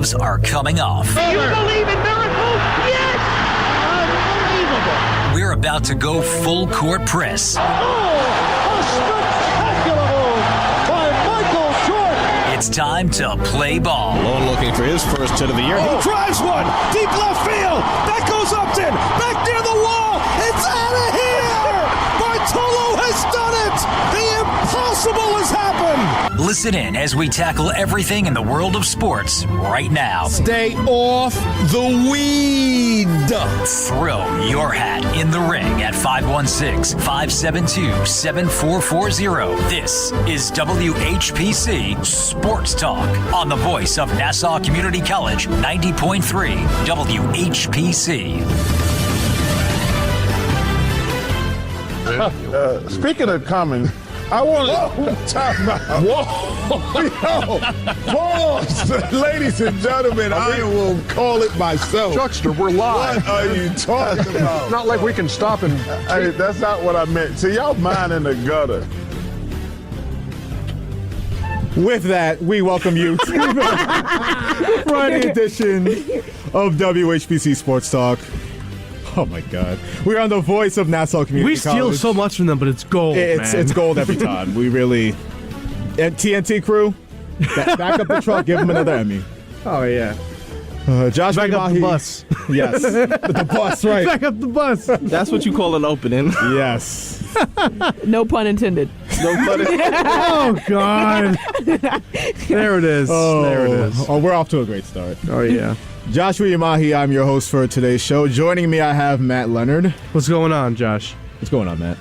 gloves are coming off. You believe in miracles? Yes! Unbelievable! We're about to go full court press. Oh, a spectacular move by Michael Jordan! It's time to play ball. Malone looking for his first hit of the year. He drives one. Deep left field. That goes Upton. Back near the wall. It's out of here. Bartolo has done it. The impossible has happened. Listen in as we tackle everything in the world of sports right now. Stay off the weed. Throw your hat in the ring at 516-572-7440. This is WHPC Sports Talk on the voice of Nassau Community College, 90.3 WHPC. Speaking of coming, I want to time out. Whoa! Pause, ladies and gentlemen. I will call it myself. Chuckster, we're live. What are you talking about? Not like we can stop and. Hey, that's not what I meant. See, y'all mine in the gutter. With that, we welcome you to the Friday edition of WHPC Sports Talk. Oh my God, we're on the voice of Nassau Community College. We steal so much from them, but it's gold. It's gold every time. We really. And TNT crew, back up the truck, give them another Emmy. Oh yeah. Joshua Back up Umahi. the bus. Yes, the bus, right? Back up the bus. That's what you call an opening. Yes. No pun intended. No pun intended. Oh God. There it is. There it is. Oh, we're off to a great start. Oh yeah. Joshua Umahi, I'm your host for today's show. Joining me, I have Matt Leonard. What's going on, Josh? What's going on, Matt?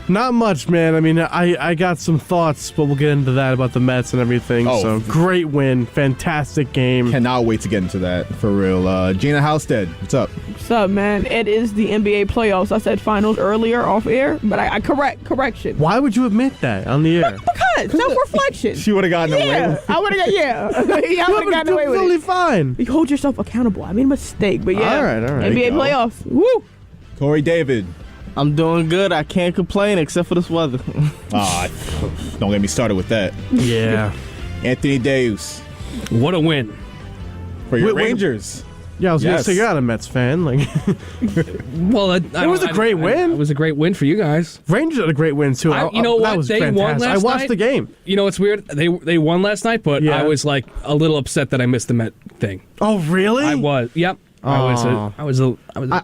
Not much, man. I mean, I got some thoughts, but we'll get into that about the Mets and everything. Oh. So great win, fantastic game. Cannot wait to get into that, for real. Gina Halstead, what's up? What's up, man? It is the NBA playoffs. I said finals earlier off air, but I correction. Why would you admit that on the air? Because self-reflection. She would have gotten away with it. I would have got I would have gotten away with Totally it. fine. You hold yourself accountable. I made a mistake, but yeah. All right. NBA playoffs. Woo! Kory David. I'm doing good. I can't complain except for this weather. Don't get me started with that. Yeah. Anthony Deus. What a win. For your Wait. Rangers. Yeah, I was gonna Yes. say you're not a Mets fan. Like, Well, it was a great win. It was a great win for you guys. Rangers had a great win too. You know that what? was They fantastic. won last I watched night. the game. You know, it's weird. They won last night, but Yeah. I was like a little upset that I missed the Met thing. Oh, really? I was. Yep. Oh. I was.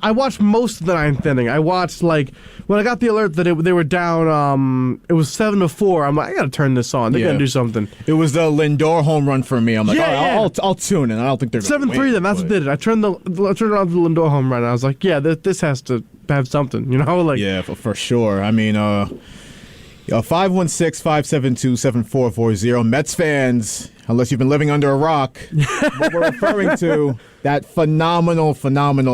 I watched most of the ninth inning. I watched when I got the alert that they were down. It was 7-4. I'm like, I gotta turn this on. They're gonna do something. It was the Lindor home run for me. I'm like, I'll tune in. I don't think they're gonna 7-3. win, Then that's what did it. I turned on the Lindor home run. And I was like, yeah, this has to have something. You know, like yeah, for sure. I mean, 516-572-7440. Mets fans, unless you've been living under a rock, what we're referring to, that phenomenal,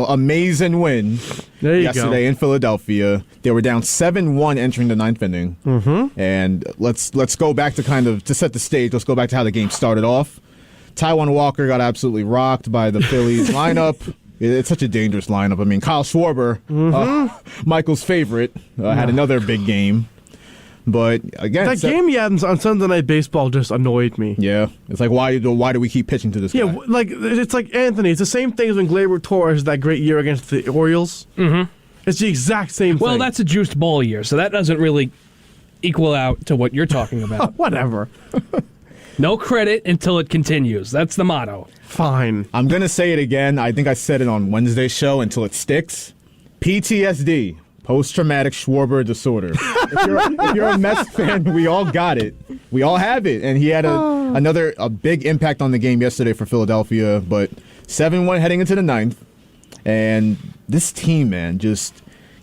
amazing win there you yesterday in Philadelphia. They were down 7-1 entering the ninth inning. Mm-hmm. And let's go back to set the stage. Let's go back to how the game started off. Taijuan Walker got absolutely rocked by the Phillies lineup. It's such a dangerous lineup. I mean, Kyle Schwarber, Michael's favorite, had another big game. But again, that game he had on Sunday Night Baseball just annoyed me. Yeah, it's like why do we keep pitching to this guy? Yeah, like it's like Anthony. It's the same thing as when Gleyber Torres that great year against the Orioles. Mm-hmm. It's the exact same thing. Well, that's a juiced ball year, so that doesn't really equal out to what you're talking about. Whatever. No credit until it continues. That's the motto. Fine. I'm gonna say it again. I think I said it on Wednesday's show until it sticks. PTSD. Post-traumatic Schwarber disorder. If you're a Mets fan, we all got it. We all have it. And he had a big impact on the game yesterday for Philadelphia. But 7-1 heading into the ninth. And this team, man, just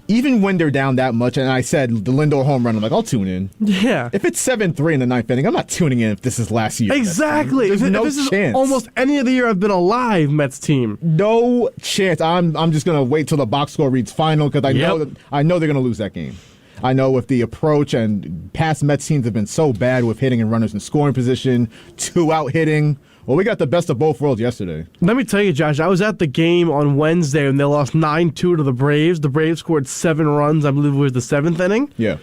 even when they're down that much, and I said the Lindor home run, I'm like, I'll tune in. Yeah. If it's 7-3 in the ninth inning, I'm not tuning in if this is last year. Exactly. There's no if this chance. is almost any of the year I've been alive, Mets team. No chance. I'm just gonna wait till the box score reads final because I know they're gonna lose that game. I know with the approach and past Mets teams have been so bad with hitting and runners in scoring position, 2-out hitting. Well, we got the best of both worlds yesterday. Let me tell you, Josh, I was at the game on Wednesday and they lost 9-2 to the Braves. The Braves scored 7 runs, I believe it was the 7th inning. Yeah.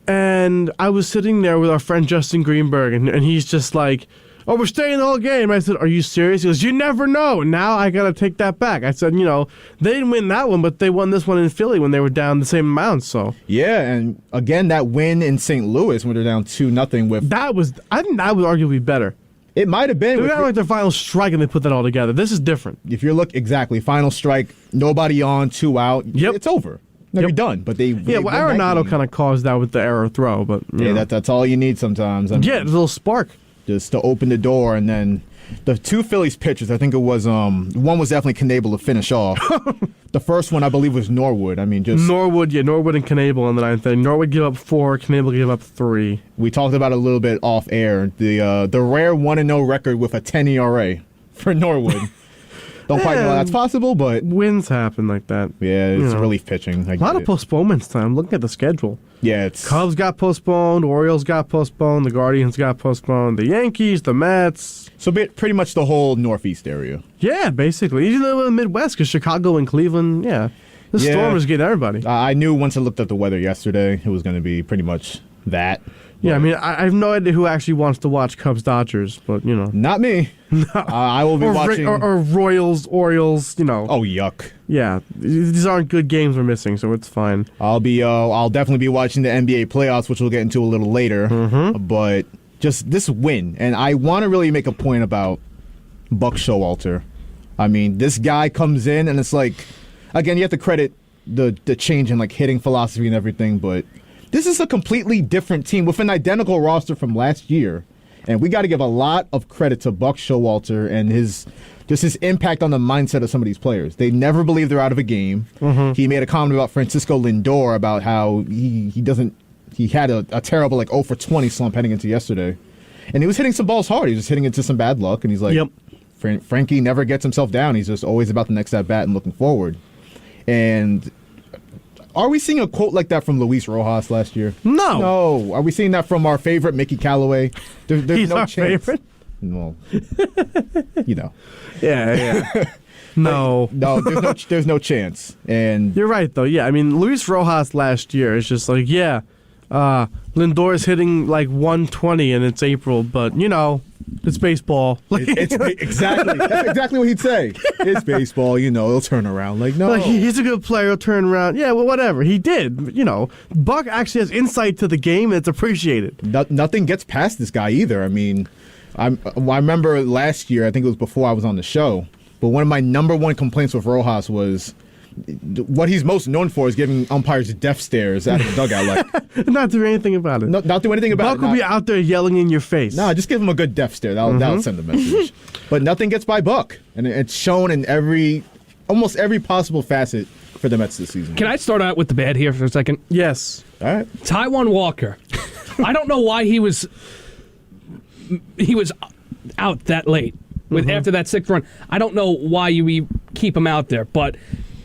And I was sitting there with our friend Justin Greenberg, and he's just like, "Oh, we're staying the whole game." I said, "Are you serious?" He goes, "You never know." Now I got to take that back. I said, they didn't win that one, but they won this one in Philly when they were down the same amount. So yeah, and again, that win in St. Louis when they're down 2-0 with I think that was arguably better. It might have been. They got like their final strike and they put that all together. This is different. If you look exactly, final strike, nobody on, 2 out. Yep. It's over. You're done. But they well, Arenado kind of caused that with the error throw, but that's all you need sometimes. I mean, a little spark just to open the door, and then the 2 Phillies pitchers. I think it was one was definitely Knable to finish off. The first one I believe was Norwood. I mean, just Norwood and Knable in the 9th inning. Norwood give up 4, Knable give up 3. We talked about it a little bit off air. The rare 1-0 record with a 10 ERA for Norwood. Don't quite know how that's possible, but wins happen like that. Yeah, it's relief pitching. A lot of postponements time. Looking at the schedule. Yeah, it's Cubs got postponed, Orioles got postponed, the Guardians got postponed, the Yankees, the Mets. So pretty much the whole Northeast area. Yeah, basically. Even though in the Midwest, because Chicago and Cleveland, the storm is getting everybody. I knew once I looked at the weather yesterday, it was going to be pretty much that. Yeah, I mean, I have no idea who actually wants to watch Cubs-Dodgers, but, Not me. I will be watching... Or Royals-Orioles, Oh, yuck. Yeah, these aren't good games we're missing, so it's fine. I'll definitely be watching the NBA playoffs, which we'll get into a little later. Mm-hmm. But just this win, and I want to really make a point about Buck Showalter. I mean, this guy comes in, and it's like, again, you have to credit the change in, like, hitting philosophy and everything, but... This is a completely different team with an identical roster from last year. And we got to give a lot of credit to Buck Showalter and his impact on the mindset of some of these players. They never believe they're out of a game. Mm-hmm. He made a comment about Francisco Lindor about how he had a terrible 0 for 20 slump heading into yesterday. And he was hitting some balls hard. He was just hitting into some bad luck. And he's like, Frankie never gets himself down. He's just always about the next at-bat and looking forward. And... Are we seeing a quote like that from Luis Rojas last year? No. Are we seeing that from our favorite Mickey Callaway? There's He's no our chance. favorite? Well, Yeah. No, there's no chance. And you're right, though. Yeah, I mean, Luis Rojas last year is just like, Lindor is hitting like 120 and it's April, but, it's baseball. It's exactly. That's exactly what he'd say. It's baseball, it'll turn around. No. He's a good player, he'll turn around. Yeah, well, whatever. He did. Buck actually has insight to the game, and it's appreciated. Nothing gets past this guy either. I mean, I remember last year, I think it was before I was on the show, but one of my number one complaints with Rojas was what he's most known for is giving umpires death stares out of the dugout. Not doing anything about it. Not do anything about it. Buck will be out there yelling in your face. No, just give him a good death stare. That'll send a message. But nothing gets by Buck. And it's shown in almost every possible facet for the Mets this season. Can I start out with the bad here for a second? Yes. All right. Taijuan Walker. I don't know why he was out that late after that 6th run. I don't know why you keep him out there, but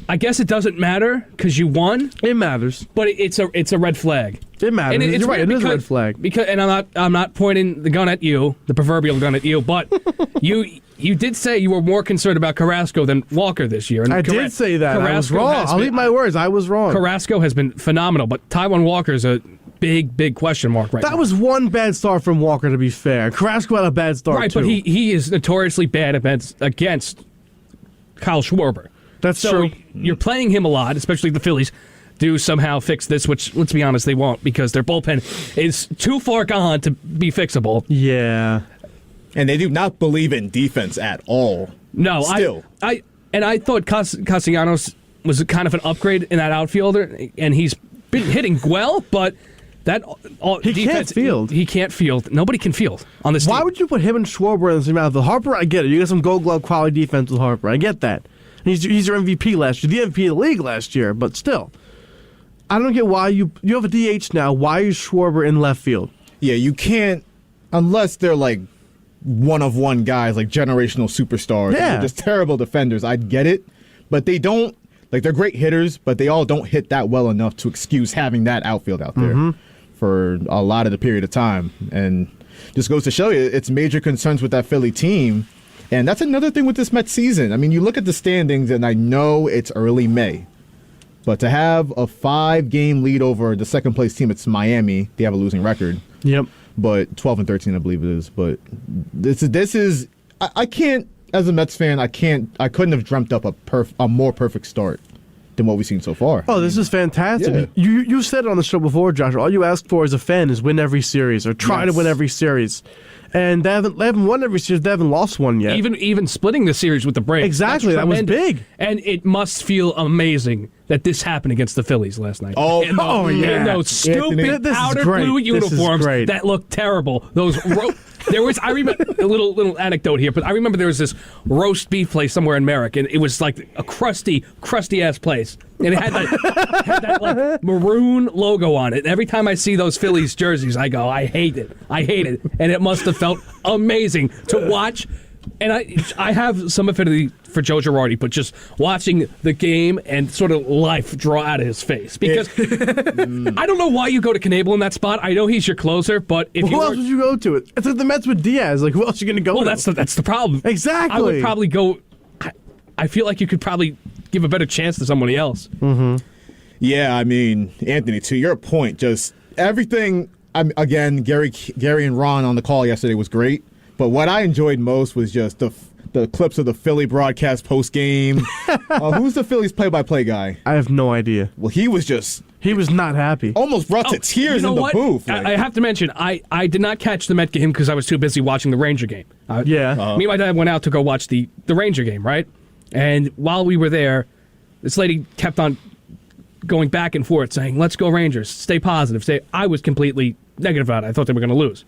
I guess it doesn't matter because you won. It matters, but it's a red flag. It matters. And You're right. It is a red flag. And I'm not pointing the gun at you, the proverbial gun at you, but you did say you were more concerned about Carrasco than Walker this year. And I did say that. Carrasco I was wrong. I'll eat my words. I was wrong. Carrasco has been phenomenal, but Taijuan Walker is a big question mark right now. That was one bad start from Walker, to be fair. Carrasco had a bad start, too. Right, but he is notoriously bad against Kyle Schwarber. That's true. You're playing him a lot, especially the Phillies do somehow fix this, which, let's be honest, they won't because their bullpen is too far gone to be fixable. Yeah. And they do not believe in defense at all. No, still. I thought Castellanos was kind of an upgrade in that outfielder, and he's been hitting well, but he defense, can't field. He can't field. Nobody can field on this team. Why would you put him and Schwarber in the same outfield? Harper, I get it. You got some Gold Glove quality defense with Harper. I get that. He's your MVP last year, the MVP of the league last year, but still. I don't get why you have a DH now. Why is Schwarber in left field? Yeah, you can't, unless they're like one-of-one guys, like generational superstars. Yeah. They're just terrible defenders. I'd get it, but they don't, they're great hitters, but they all don't hit that well enough to excuse having that outfield out there for a lot of the period of time. And just goes to show you, it's major concerns with that Philly team. And that's another thing with this Mets season. I mean, you look at the standings, and I know it's early May, but to have a 5-game lead over the second-place team, it's Miami. They have a losing record. Yep. but 12-13, I believe it is. But this is I can't, as a Mets fan, I couldn't have dreamt up a more perfect start than what we've seen so far. Oh, this is fantastic. Yeah. You said it on the show before, Josh. All you ask for as a fan is win every series or try to win every series. And they haven't won every series. They haven't lost one yet. Even splitting the series with the Braves. Exactly. That was big. And it must feel amazing that this happened agast the Phillies last night. Oh, yeah. In those stupid powder blue uniforms that looked terrible. Those I remember a little anecdote here, but I remember there was this roast beef place somewhere in Merrick, and it was like a crusty ass place. And it had that like maroon logo on it. And every time I see those Phillies jerseys, I go, I hate it. And it must have felt amazing to watch. And I have some affinity for Joe Girardi, but just watching the game and sort of life draw out of his face. Because I don't know why you go to Knebel in that spot. I know he's your closer, but if who else would you go to? It's like the Mets with Diaz. Like, who else are you going to go to? Well, that's the problem. Exactly. I would probably go. I feel like you could probably give a better chance to somebody else. Mm-hmm. Yeah, I mean, Anthony, to your point, just everything. Again, Gary and Ron on the call yesterday was great. But what I enjoyed most was just the clips of the Philly broadcast post game. Who's the Phillies play-by-play guy? I have no idea. Well, he was not happy. Almost brought to tears in the booth. Like. I have to mention, I did not catch the Met game because I was too busy watching the Ranger game. Me and my dad went out to go watch the Ranger game, right? And while we were there, this lady kept on going back and forth saying, let's go Rangers, stay positive. I was completely negative about it. I thought they were going to lose.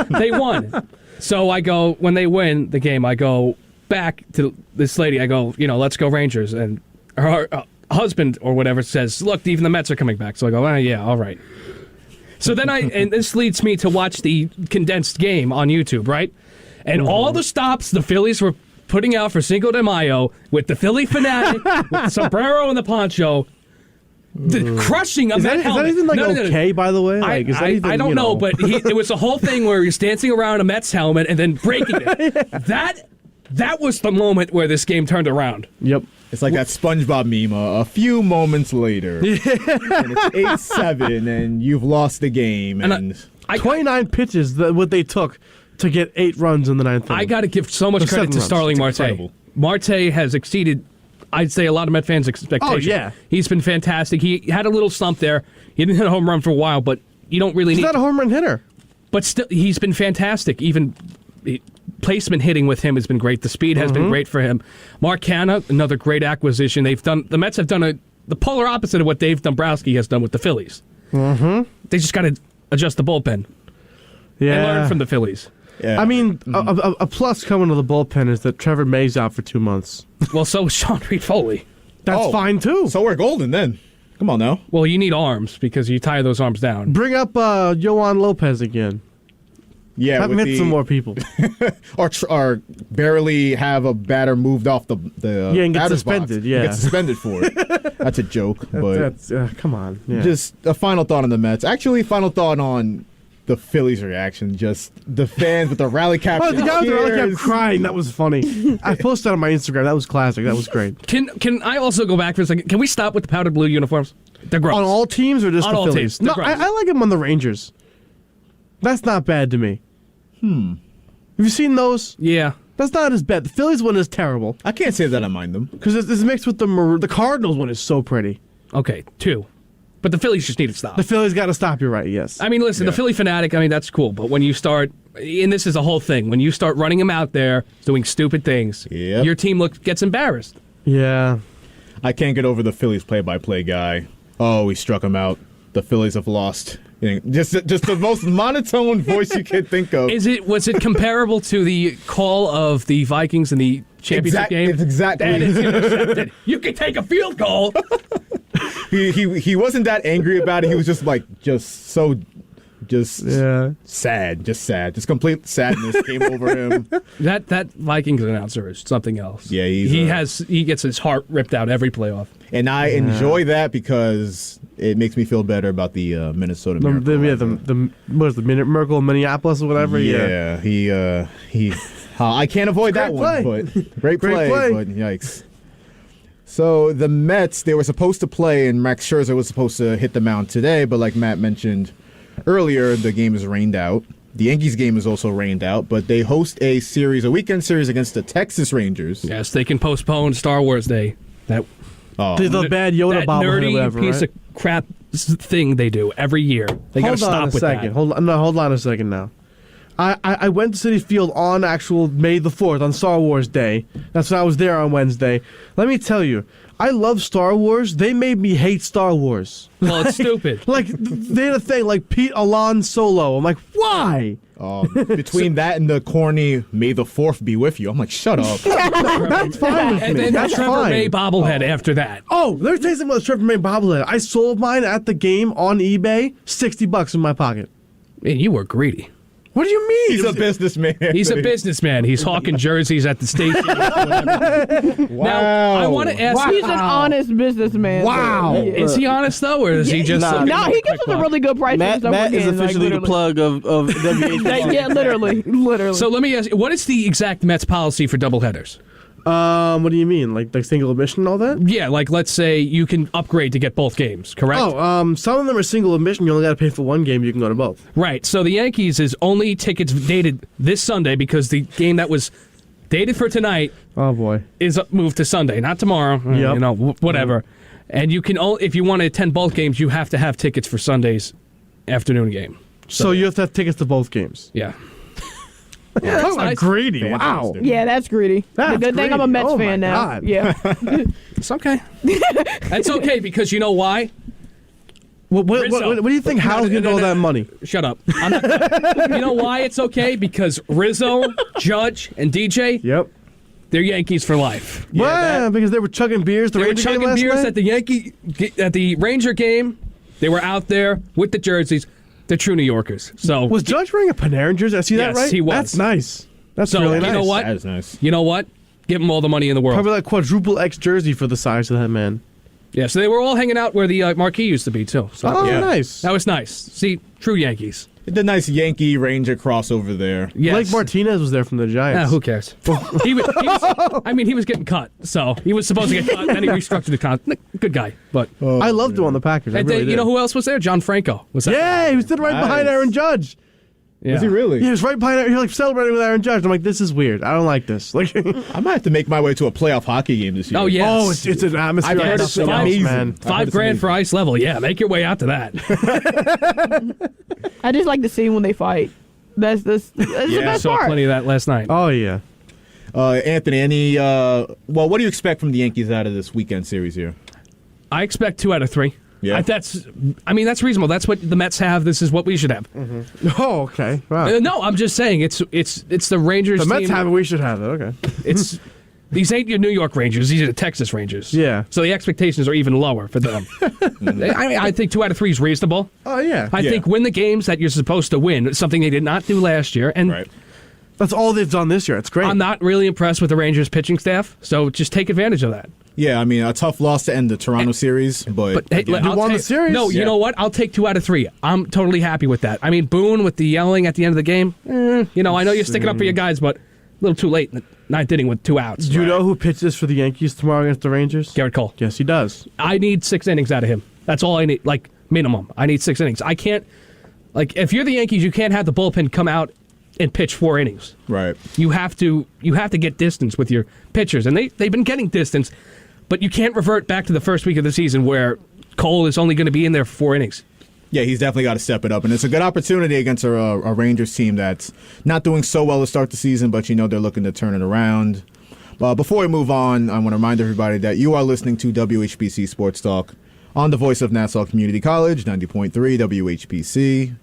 They won. So I go, when they win the game, I go back to this lady. I go, let's go Rangers. And her husband or whatever says, look, even the Mets are coming back. So I go, yeah, all right. So then and this leads me to watch the condensed game on YouTube, right? And all the stops the Phillies were putting out for Cinco de Mayo with the Philly fanatic, with the sombrero and the poncho, crushing of that helmet. Is that even okay, by the way? Like, I don't know, but it was a whole thing where he was dancing around a Mets helmet and then breaking it. That was the moment where this game turned around. Yep. It's like that SpongeBob meme. A few moments later, and it's 8-7, and you've lost the game. And 29 pitches, what they took to get 8 runs in the 9th inning. I got to give so much credit to Starling Marte. Marte has exceeded, I'd say, a lot of Met fans' expectations. Oh, yeah. He's been fantastic. He had a little slump there. He didn't hit a home run for a while, but you don't really need... He's not a home run hitter. But still, he's been fantastic. Even placement hitting with him has been great. The speed has been great for him. Mark Canha, another great acquisition. The Mets have done the polar opposite of what Dave Dombrowski has done with the Phillies. Mm-hmm. They just got to adjust the bullpen and learn from the Phillies. Yeah. I mean, a plus coming to the bullpen is that Trevor May's out for 2 months. Well, so is Sean Reed Foley. That's fine, too. So we're golden then. Come on now. Well, you need arms because you tie those arms down. Bring up Yohan Lopez again. Yeah, I've met some more people. or barely have a batter moved off the and get batter's suspended. box. Yeah, get suspended for it. That's a joke. But come on. Yeah. Just a final thought on the Mets. Actually, final thought on the Phillies' reaction. Just the fans with the rally cap. Oh, the guy with the rally cap crying. That was funny. I posted that on my Instagram. That was classic. That was great. Can I also go back for a second? Can we stop with the powdered blue uniforms? They're gross. On all teams or just on the all Phillies? teams? No, I like them on the Rangers. That's not bad to me. Have you seen those? Yeah. That's not as bad. The Phillies one is terrible. I can't say that I mind them. Because it's mixed with the Cardinals one is so pretty. Okay, 2. But the Phillies just need to stop. The Phillies got to stop, you're right, yes. I mean, listen, the Philly fanatic, I mean, that's cool. But when you start, and this is a whole thing, when you start running him out there doing stupid things, your team gets embarrassed. Yeah. I can't get over the Phillies play-by-play guy. Oh, he struck him out. The Phillies have lost. Just the most monotone voice you can think of. Was it comparable to the call of the Vikings in the championship game? It's exactly. That is intercepted. You can take a field goal. He wasn't that angry about it. He was just sad, just complete sadness came over him. That Vikings announcer is something else. Yeah, he gets his heart ripped out every playoff. And I enjoy that because it makes me feel better about the Minnesota Miracle. The Miracle in Minneapolis or whatever. Yeah, he I can't avoid that one, but great play, but yikes. So the Mets, they were supposed to play, and Max Scherzer was supposed to hit the mound today, but like Matt mentioned, earlier, the game is rained out. The Yankees game is also rained out, but they host a weekend series against the Texas Rangers. Yes, they can postpone Star Wars Day. The bad Yoda bobblehead or nerdy whatever, piece right? of crap thing they do every year. They got to stop with that. Hold on a second now. I went to Citi Field on actual May the 4th, on Star Wars Day. That's when I was there on Wednesday. Let me tell you, I love Star Wars. They made me hate Star Wars. Well, it's stupid. Like, they had a thing like Pete Alon Solo. I'm like, why? Between that and the corny May the 4th be with you, I'm like, shut up. That's fine with And me. then That's Trevor fine. May bobblehead after that. Oh, let me tell you something about the Trevor May bobblehead. I sold mine at the game on eBay, $60 in my pocket. Man, you were greedy. What do you mean? He's a businessman. He's a businessman. He's hawking jerseys at the station. Wow. Now, I want to ask He's an honest businessman. Wow. So, yeah. Is he honest, though, or is he just... Nah. No, he gives us a really good price. Matt, for stuff Matt we're is getting, officially the literally. plug of WHPC. Yeah, literally. So let me ask you, what is the exact Mets policy for doubleheaders? What do you mean? Like single admission and all that? Yeah, like let's say you can upgrade to get both games, correct? Oh, some of them are single admission. You only got to pay for one game. You can go to both. Right. So the Yankees is only tickets dated this Sunday because the game that was dated for tonight Oh boy. is moved to Sunday, not tomorrow. Yep. You know, whatever. And you can if you want to attend both games, you have to have tickets for Sunday's afternoon game. So you have to have tickets to both games. Yeah. Yeah, that's nice. greedy. Wow. Yeah, that's greedy. That's the good thing I'm a greedy. Mets Oh, my fan now. God. Yeah. It's okay. That's okay because you know why? What do you think Hal's getting all that money? Shut up. I'm not, you know why it's okay? Because Rizzo, Judge, and DJ, Yep. they're Yankees for life. Yeah, because they were chugging beers. They were chugging beers at the Ranger game. They were out there with the jerseys. They're true New Yorkers. So Was Judge wearing a Panarin jersey? I see that Yes, right? he was. That's nice. That's So, really you nice. know what? That is nice. You know what? Give them all the money in the world. Probably like quadruple X jersey for the size of that man. Yeah, so they were all hanging out where the marquee used to be, too. So Oh, Yeah. nice. that was nice. See, true Yankees. The nice Yankee Ranger crossover there. Yes. Blake Martinez was there from the Giants. Who cares? he was getting cut, so he was supposed to get cut, then he restructured the contract. Good guy, but... I loved him on the Packers. I and really then, did. you know who else was there? John Franco. Was that? Yeah, he was sitting right behind Nice. Aaron Judge. Yeah. Was he really? He was right behind Aaron. He was like celebrating with Aaron Judge. I'm like, this is weird. I don't like this. Like, I might have to make my way to a playoff hockey game this year. Oh, yes. oh, it's an atmosphere. I've heard off it's the charts, amazing. man. $5,000 for ice level. Yeah, make your way out to that. I just like to see when they fight. That's the best Saw part. plenty of that last night. Oh yeah. Anthony, what do you expect from the Yankees out of this weekend series here? I expect 2 out of 3. Yeah. That's reasonable. That's what the Mets have. This is what we should have. Oh, okay. Wow. No, I'm just saying it's the Rangers. The Mets team. have it. We should have it. Okay. It's these ain't your New York Rangers. These are the Texas Rangers. Yeah. So the expectations are even lower for them. I think 2 out of 3 is reasonable. Oh yeah. I think win the games that you're supposed to win. Something they did not do last year, and Right. That's all they've done this year. It's great. I'm not really impressed with the Rangers pitching staff. So just take advantage of that. Yeah, I mean, a tough loss to end the Toronto series, but Hey, again, I'll won the take- series? No, you Yeah. know what? I'll take 2 out of 3. I'm totally happy with that. I mean, Boone with the yelling at the end of the game. I know you're sticking up for your guys, but a little too late in the 9th inning with 2 outs. Do you know who pitches for the Yankees tomorrow against the Rangers? Garrett Cole. Yes, he does. I need 6 innings out of him. That's all I need, like minimum. I need 6 innings. I can't, like, if you're the Yankees, you can't have the bullpen come out and pitch 4 innings. right. You have to get distance with your pitchers, and they've been getting distance, but you can't revert back to the first week of the season where Cole is only going to be in there for 4 innings. Yeah, he's definitely got to step it up, and it's a good opportunity against a Rangers team that's not doing so well to start the season, but they're looking to turn it around. Before we move on, I want to remind everybody that you are listening to WHPC Sports Talk on the voice of Nassau Community College, 90.3 WHPC.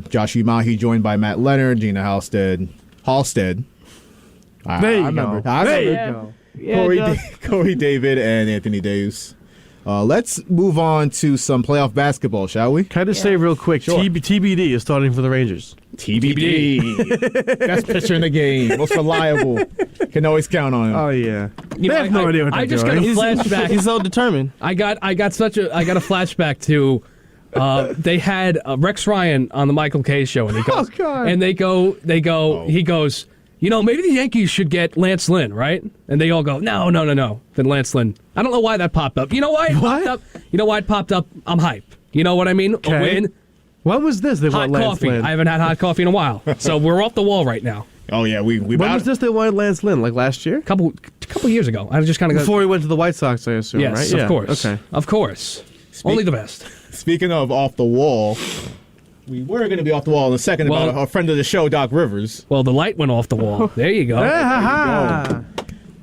Joshua Umahi joined by Matt Leonard, Gina Halstead. There you go. There you go. Yeah, Kory David and Anthony Deus. Let's move on to some playoff basketball, shall we? Can I just say real quick, Sure. TBD is starting for the Rangers. TBD. Best pitcher in the game. Most reliable. Can always count on him. Oh yeah. You They know, have no idea what they're I just doing. got a flashback. He's so determined. I got a flashback to they had Rex Ryan on the Michael Kay show, and he goes, God. and he goes, maybe the Yankees should get Lance Lynn, right? And they all go, no. Then Lance Lynn. I don't know why that popped up. You know why it popped up? You know why it popped up? I'm hype. You know what I mean? Okay. A win. When was this? They Hot wanted Lance coffee. Lynn. I haven't had hot coffee in a while, so we're off the wall right now. Oh yeah, we. When was this? They wanted Lance Lynn, like last year? Couple years ago. I just kind of before he went to the White Sox, I assume. Yes, right? of Yeah. course. Okay. Of course. Only the best. Speaking of off the wall, we were going to be off the wall in a second about our friend of the show, Doc Rivers. Well, the light went off the wall. There you go.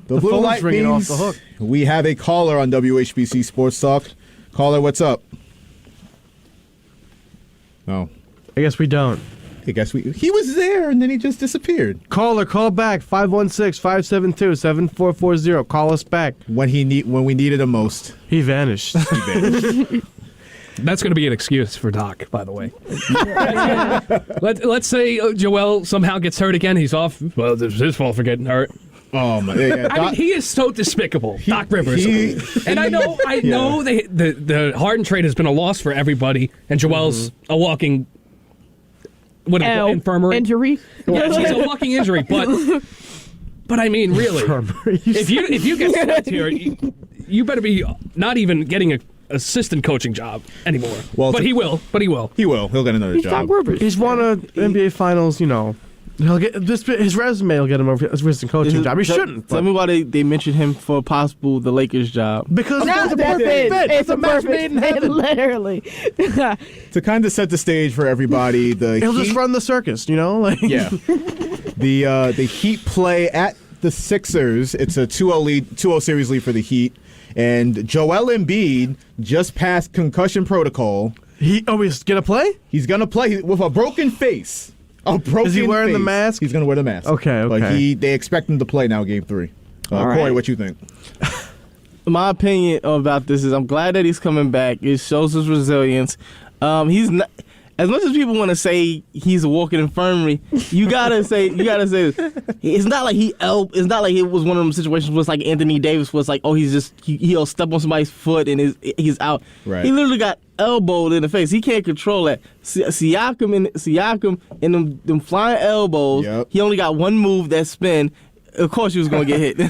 The blue phone's light ringing means off the hook. we have a caller on WHPC Sports Talk. Caller, what's up? Oh, I guess we don't. I guess he was there and then he just disappeared. Caller, call back 516-572-7440. Call us back when we needed him most. He vanished. That's going to be an excuse for Doc, by the way. Let's say Joel somehow gets hurt again. He's off. Well, it's his fault for getting hurt. Oh my! Yeah, I mean, he is so despicable, Doc Rivers. And I know the Harden trade has been a loss for everybody, and Joel's a walking infirmary. Injury. Yeah, she's a walking injury, but I mean, really, if you get sent here, you better be not even getting a assistant coaching job anymore. Well, but he will. He'll get another job. He's won an NBA Finals. He'll get his resume will get him a assistant coaching job. He shouldn't. Tell me why they mentioned him for possible the Lakers job. Because that's a perfect fit. It's a match made in heaven. Literally. To kind of set the stage for everybody, he'll just run the circus, Yeah. The Heat play at the Sixers. It's a 2-0 series lead for the Heat, and Joel Embiid just passed concussion protocol. He's gonna play? He's gonna play with a broken face. Is he wearing the mask? He's going to wear the mask. Okay. But they expect him to play now, Game 3. Kory, what you think? My opinion about this is I'm glad that he's coming back. It shows his resilience. He's not, as much as people want to say he's a walking infirmary. You gotta say this. It's not like it's not like it was one of them situations where it's like Anthony Davis was like, he'll step on somebody's foot and he's out. Right. He literally got elbowed in the face. He can't control that. Siakam and them flying elbows. Yep. He only got one move, that spin. Of course he was going to get hit.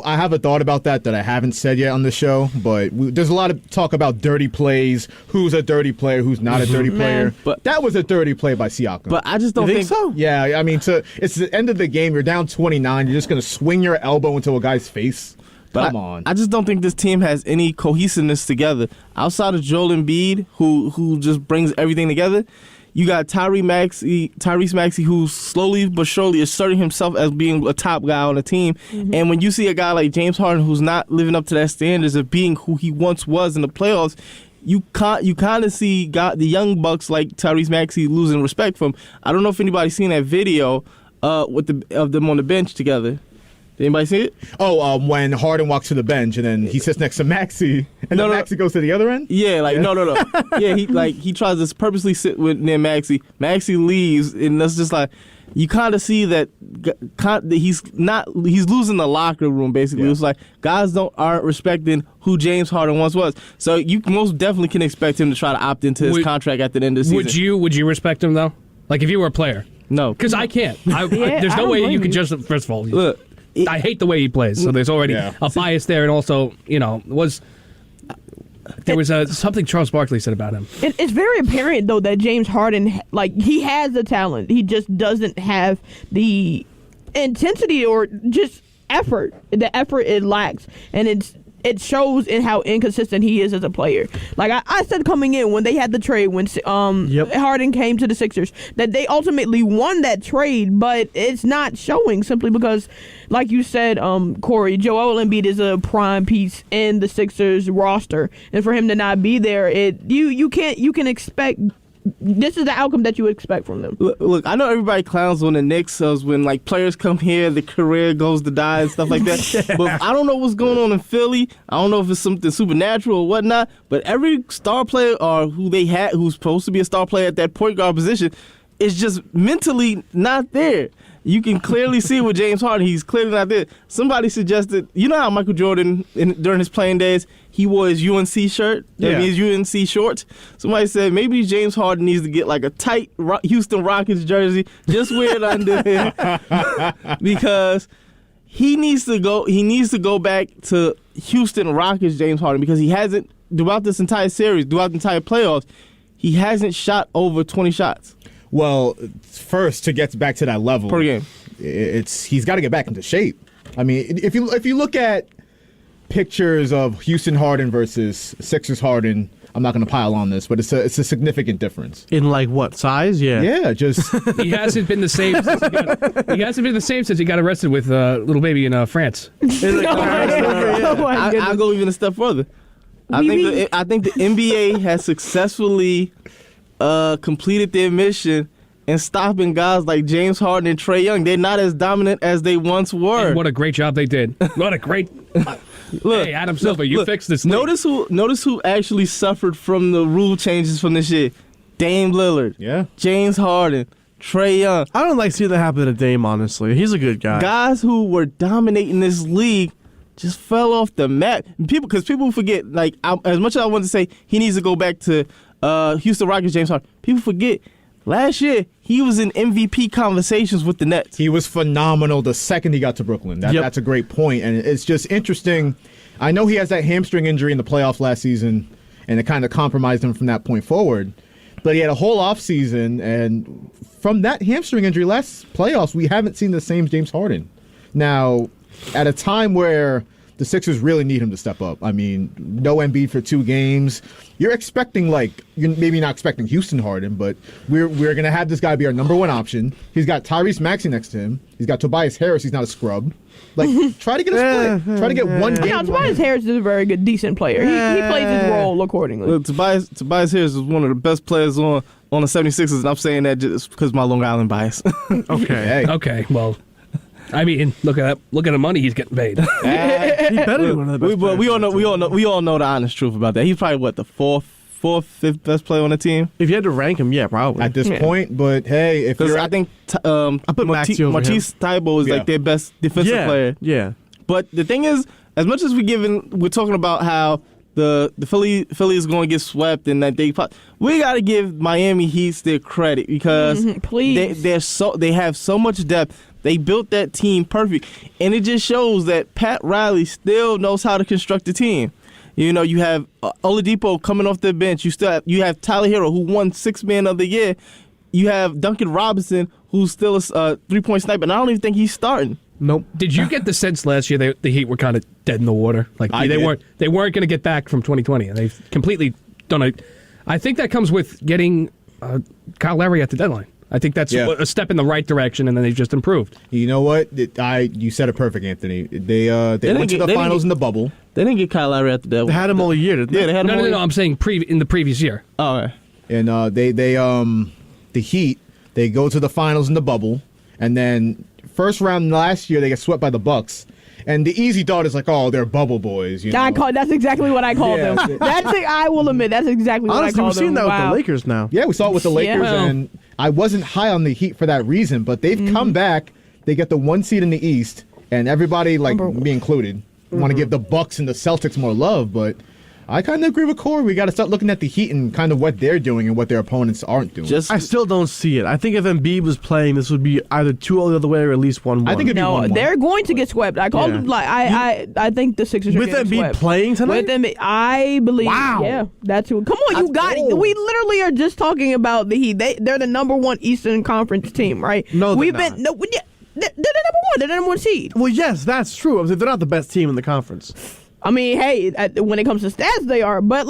I have a thought about that I haven't said yet on the show, but there's a lot of talk about dirty plays, who's a dirty player, who's not a dirty player. But that was a dirty play by Siakam. But I just don't think so. Yeah, I mean, it's the end of the game. You're down 29. You're just going to swing your elbow into a guy's face? Come on. I just don't think this team has any cohesiveness together. Outside of Joel Embiid, who just brings everything together, you got Tyrese Maxey, who's slowly but surely asserting himself as being a top guy on the team. Mm-hmm. And when you see a guy like James Harden who's not living up to that standards of being who he once was in the playoffs, you kind of see the young bucks like Tyrese Maxey losing respect from. I don't know if anybody's seen that video of them on the bench together. Did anybody see it? When Harden walks to the bench and then he sits next to Maxey, and then Maxey goes to the other end? Yeah, no. Yeah, he tries to purposely sit near Maxey. Maxey leaves, and that's just like, you kind of see that he's losing the locker room, basically. Yeah. It's like, guys aren't respecting who James Harden once was. So you most definitely can expect him to try to opt into his contract at the end of the season. Would you respect him, though? Like, if you were a player? No. Because I can't. There's no way you could just, first of all, look. I hate the way he plays, so there's already a bias there, and also, there was something Charles Barkley said about him. It's very apparent, though, that James Harden, he has the talent. He just doesn't have the intensity or just effort. The effort it lacks, and it shows in how inconsistent he is as a player. Like I said coming in when they had the trade, when Harden came to the Sixers, that they ultimately won that trade, but it's not showing simply because, like you said, Kory, Joel Embiid is a prime piece in the Sixers roster, and for him to not be there, you can expect. This is the outcome that you would expect from them. Look, I know everybody clowns on the Knicks when players come here, the career goes to die and stuff like that. But I don't know what's going on in Philly. I don't know if it's something supernatural or whatnot. But every star player or who's supposed to be a star player at that point guard position is just mentally not there. You can clearly see with James Harden, he's clearly not there. Somebody suggested, how Michael Jordan, during his playing days, he wore his UNC shirt, his UNC shorts. Somebody said maybe James Harden needs to get like a tight Houston Rockets jersey, just wear it under him, because he needs to go back to Houston Rockets James Harden, because he hasn't, throughout this entire series, throughout the entire playoffs, he hasn't shot over 20 shots. Well, first, to get back to that level per game, he's got to get back into shape. I mean, if you look at pictures of Houston Harden versus Sixers Harden, I'm not going to pile on this, but it's a significant difference. In like what size? Yeah. Yeah, just he hasn't been the same. Since he got arrested with little baby in France. I'll go even a step further. I think the NBA has successfully completed their mission in stopping guys like James Harden and Trae Young. They're not as dominant as they once were. And what a great job they did. What a great. Look, hey, Adam Silver, you fixed this. Notice who actually suffered from the rule changes from this year. Dame Lillard. Yeah. James Harden. Trae Young. I don't like seeing that happen to Dame, honestly. He's a good guy. Guys who were dominating this league just fell off the map. Because people forget, like, as much as I want to say he needs to go back to Houston Rockets, James Harden, people forget last year he was in MVP conversations with the Nets. He was phenomenal the second he got to Brooklyn. That's a great point, and it's just interesting. I know he has that hamstring injury in the playoffs last season, and it kind of compromised him from that point forward. But he had a whole offseason, and from that hamstring injury last playoffs, we haven't seen the same James Harden. Now, at a time where the Sixers really need him to step up. I mean, no Embiid for 2 games. You're expecting, you're maybe not expecting Houston Harden, but we're going to have this guy be our number 1 option. He's got Tyrese Maxey next to him. He's got Tobias Harris. He's not a scrub. Try to get a split. Try to get one game. No, Tobias Harris is a very good, decent player. He plays his role accordingly. Look, Tobias Harris is one of the best players on the 76ers, and I'm saying that just because of my Long Island bias. Okay. Okay, well, I mean, look at the money he's getting paid. He better be one of the best players. We all know the honest truth about that. He's probably the fourth, fifth best player on the team. If you had to rank him, yeah, probably at this point. But hey, I think I put Matisse Thybulle is like their best defensive player. Yeah. But the thing is, as much as we're talking about how the Philly is going to get swept and that we got to give Miami Heat their credit because they have so much depth. They built that team perfect, and it just shows that Pat Riley still knows how to construct a team. You know, you have Oladipo coming off the bench. You have Tyler Hero, who won 6th Man of the Year. You have Duncan Robinson, who's still a 3-point sniper, and I don't even think he's starting. Nope. Did you get the sense last year the Heat were kind of dead in the water? Like they weren't going to get back from 2020, and they've completely done it. I think that comes with getting Kyle Lowry at the deadline. I think that's a step in the right direction, and then they've just improved. You know what? You said it perfect, Anthony. They went to the finals in the bubble. They didn't get Kyle Lowry at the deadline. They had him all year, didn't they? Yeah, they had him No. I'm saying in the previous year. Oh, right. And the Heat, they go to the finals in the bubble, and then first round last year they get swept by the Bucks. And the easy thought is like, oh, they're bubble boys. That's exactly what I called them. I will admit, that's exactly what I called them. Honestly, we've seen that with the Lakers now. Yeah, we saw it with the Lakers, and I wasn't high on the Heat for that reason, but they've come back. They get the 1 seed in the East, and everybody, me included, want to give the Bucks and the Celtics more love, but I kind of agree with Kory. We got to start looking at the Heat and kind of what they're doing and what their opponents aren't doing. I still don't see it. I think if Embiid was playing, this would be either 2-0 the other way or at least 1-1. I think it'd be 1-1. They're going to get swept. I called them I think the Sixers are with getting Embiid swept. playing tonight. With Embiid, I believe. Wow. Yeah, that's who. Come on, you got it. We literally are just talking about the Heat. They're the number 1 Eastern Conference team, right? No, they're not. They're the number 1. They're the number 1 seed. Well, yes, that's true. I mean, they're not the best team in the conference. I mean, hey, when it comes to stats, they are. But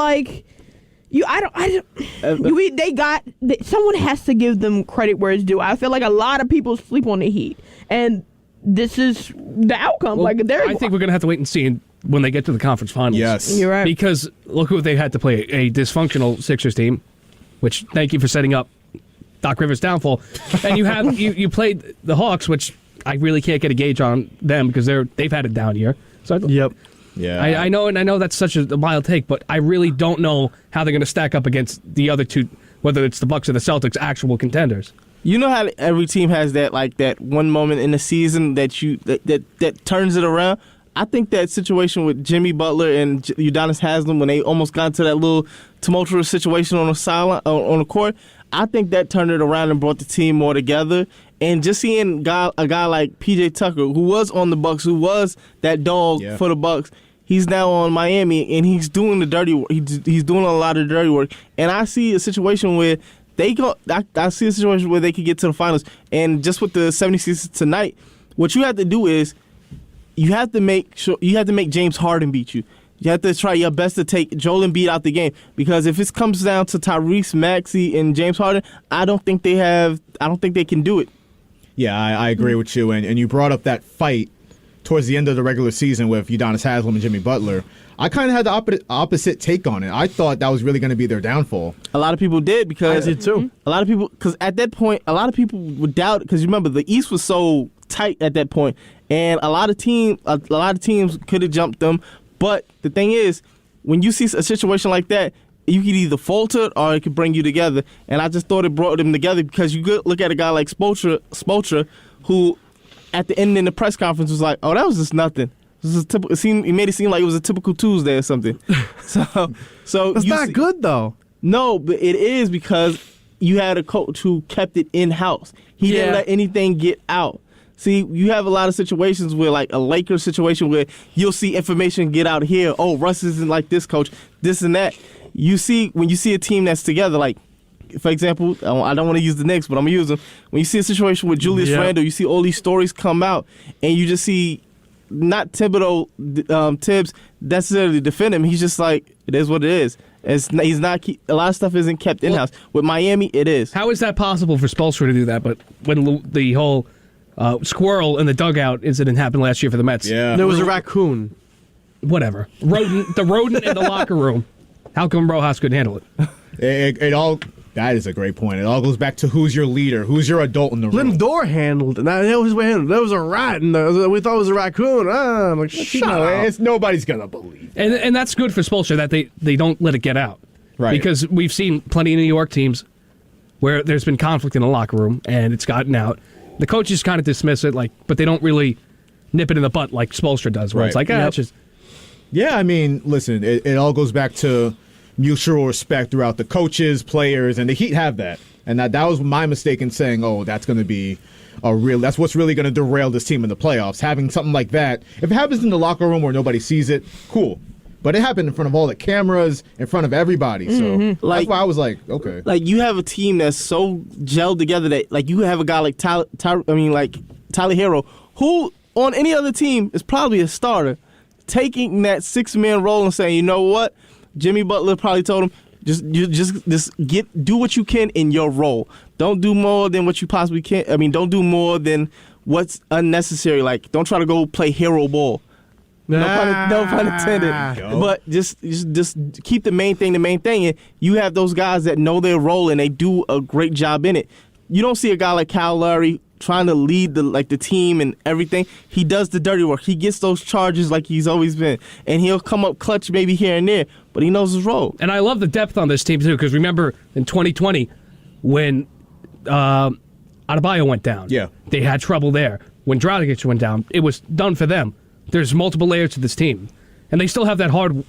someone has to give them credit where it's due. I feel like a lot of people sleep on the Heat, and this is the outcome. Well, I think we're gonna have to wait and see when they get to the conference finals. Yes, you're right. Because look who they had to play, a dysfunctional Sixers team. Which thank you for setting up Doc Rivers' downfall. And you have you played the Hawks, which I really can't get a gauge on them because they've had a down year. So yep. Yeah, I know that's such a wild take, but I really don't know how they're going to stack up against the other two, whether it's the Bucks or the Celtics, actual contenders. You know how every team has that one moment in the season that turns it around. I think that situation with Jimmy Butler and Udonis Haslem when they almost got into that little tumultuous situation on the court, I think that turned it around and brought the team more together. And just seeing a guy like PJ Tucker, who was on the Bucks, who was that dog for the Bucks, He's now on Miami, and he's doing the dirty work. He's doing a lot of dirty work. And I see a situation where I see a situation where they could get to the finals. And just with the 76ers tonight, what you have to do is you have to make James Harden beat you. You have to try your best to take Joel Embiid out the game, because if it comes down to Tyrese Maxey and James Harden, I don't think they can do it. Yeah, I agree with you. And you brought up that fight towards the end of the regular season with Udonis Haslem and Jimmy Butler. I kind of had the opposite take on it. I thought that was really going to be their downfall. A lot of people did, because I did too. A lot of people, because at that point, a lot of people would doubt, because remember the East was so tight at that point, and a lot of teams could have jumped them. But the thing is, when you see a situation like that, you could either falter or it could bring you together. And I just thought it brought them together, because you could look at a guy like Spoelstra, who at the end in the press conference was like, "Oh, that was just nothing." This is typical. He made it seem like it was a typical Tuesday or something. So That's not good though. No, but it is, because you had a coach who kept it in house. He didn't let anything get out. See, you have a lot of situations where, like a Lakers situation, where you'll see information get out here. Oh, Russ isn't like this coach, this and that. When you see a team that's together, like, for example, I don't want to use the Knicks, but I'm going to use them. When you see a situation with Julius Randle, you see all these stories come out, and you just see not Thibodeau, Tibbs necessarily defend him. He's just like, it is what it is. He's not. A lot of stuff isn't kept in-house. With Miami, it is. How is that possible for Spoelstra to do that? But when the whole squirrel in the dugout incident happened last year for the Mets. Yeah. There was a raccoon. Whatever. The rodent in the locker room. How come Rojas couldn't handle it? That is a great point. It all goes back to who's your leader, who's your adult in the room. Lindor handled it. That was handled. There was a rat, and we thought it was a raccoon. I'm like, shut up. Nobody's going to believe it. And that's good for Spoelstra that they don't let it get out. Right. Because we've seen plenty of New York teams where there's been conflict in the locker room, and it's gotten out. The coaches kind of dismiss it, but they don't really nip it in the butt like Spoelstra does, where it's like, it's just... Yeah, I mean, listen, it all goes back to mutual respect throughout the coaches, players, and the Heat have that. And that was my mistake in saying, that's going to be that's what's really going to derail this team in the playoffs. Having something like that. If it happens in the locker room where nobody sees it, cool. But it happened in front of all the cameras, in front of everybody. So that's why I was like, okay. Like, you have a team that's so gelled together that, like, you have a guy like Tyler Hero, who on any other team is probably a starter, taking that 6-man role and saying, you know what? Jimmy Butler probably told him, just do what you can in your role. Don't do more than what you possibly can. I mean, don't do more than what's unnecessary. Like, don't try to go play hero ball. No pun intended. But just keep the main thing. And you have those guys that know their role and they do a great job in it. You don't see a guy like Kyle Lowry trying to lead the team and everything. He does the dirty work. He gets those charges like he's always been, and he'll come up clutch maybe here and there, but he knows his role. And I love the depth on this team too, because remember in 2020 when Adebayo went down, they had trouble there. When Dragic went down, it was done for them. There's multiple layers to this team, and they still have that hard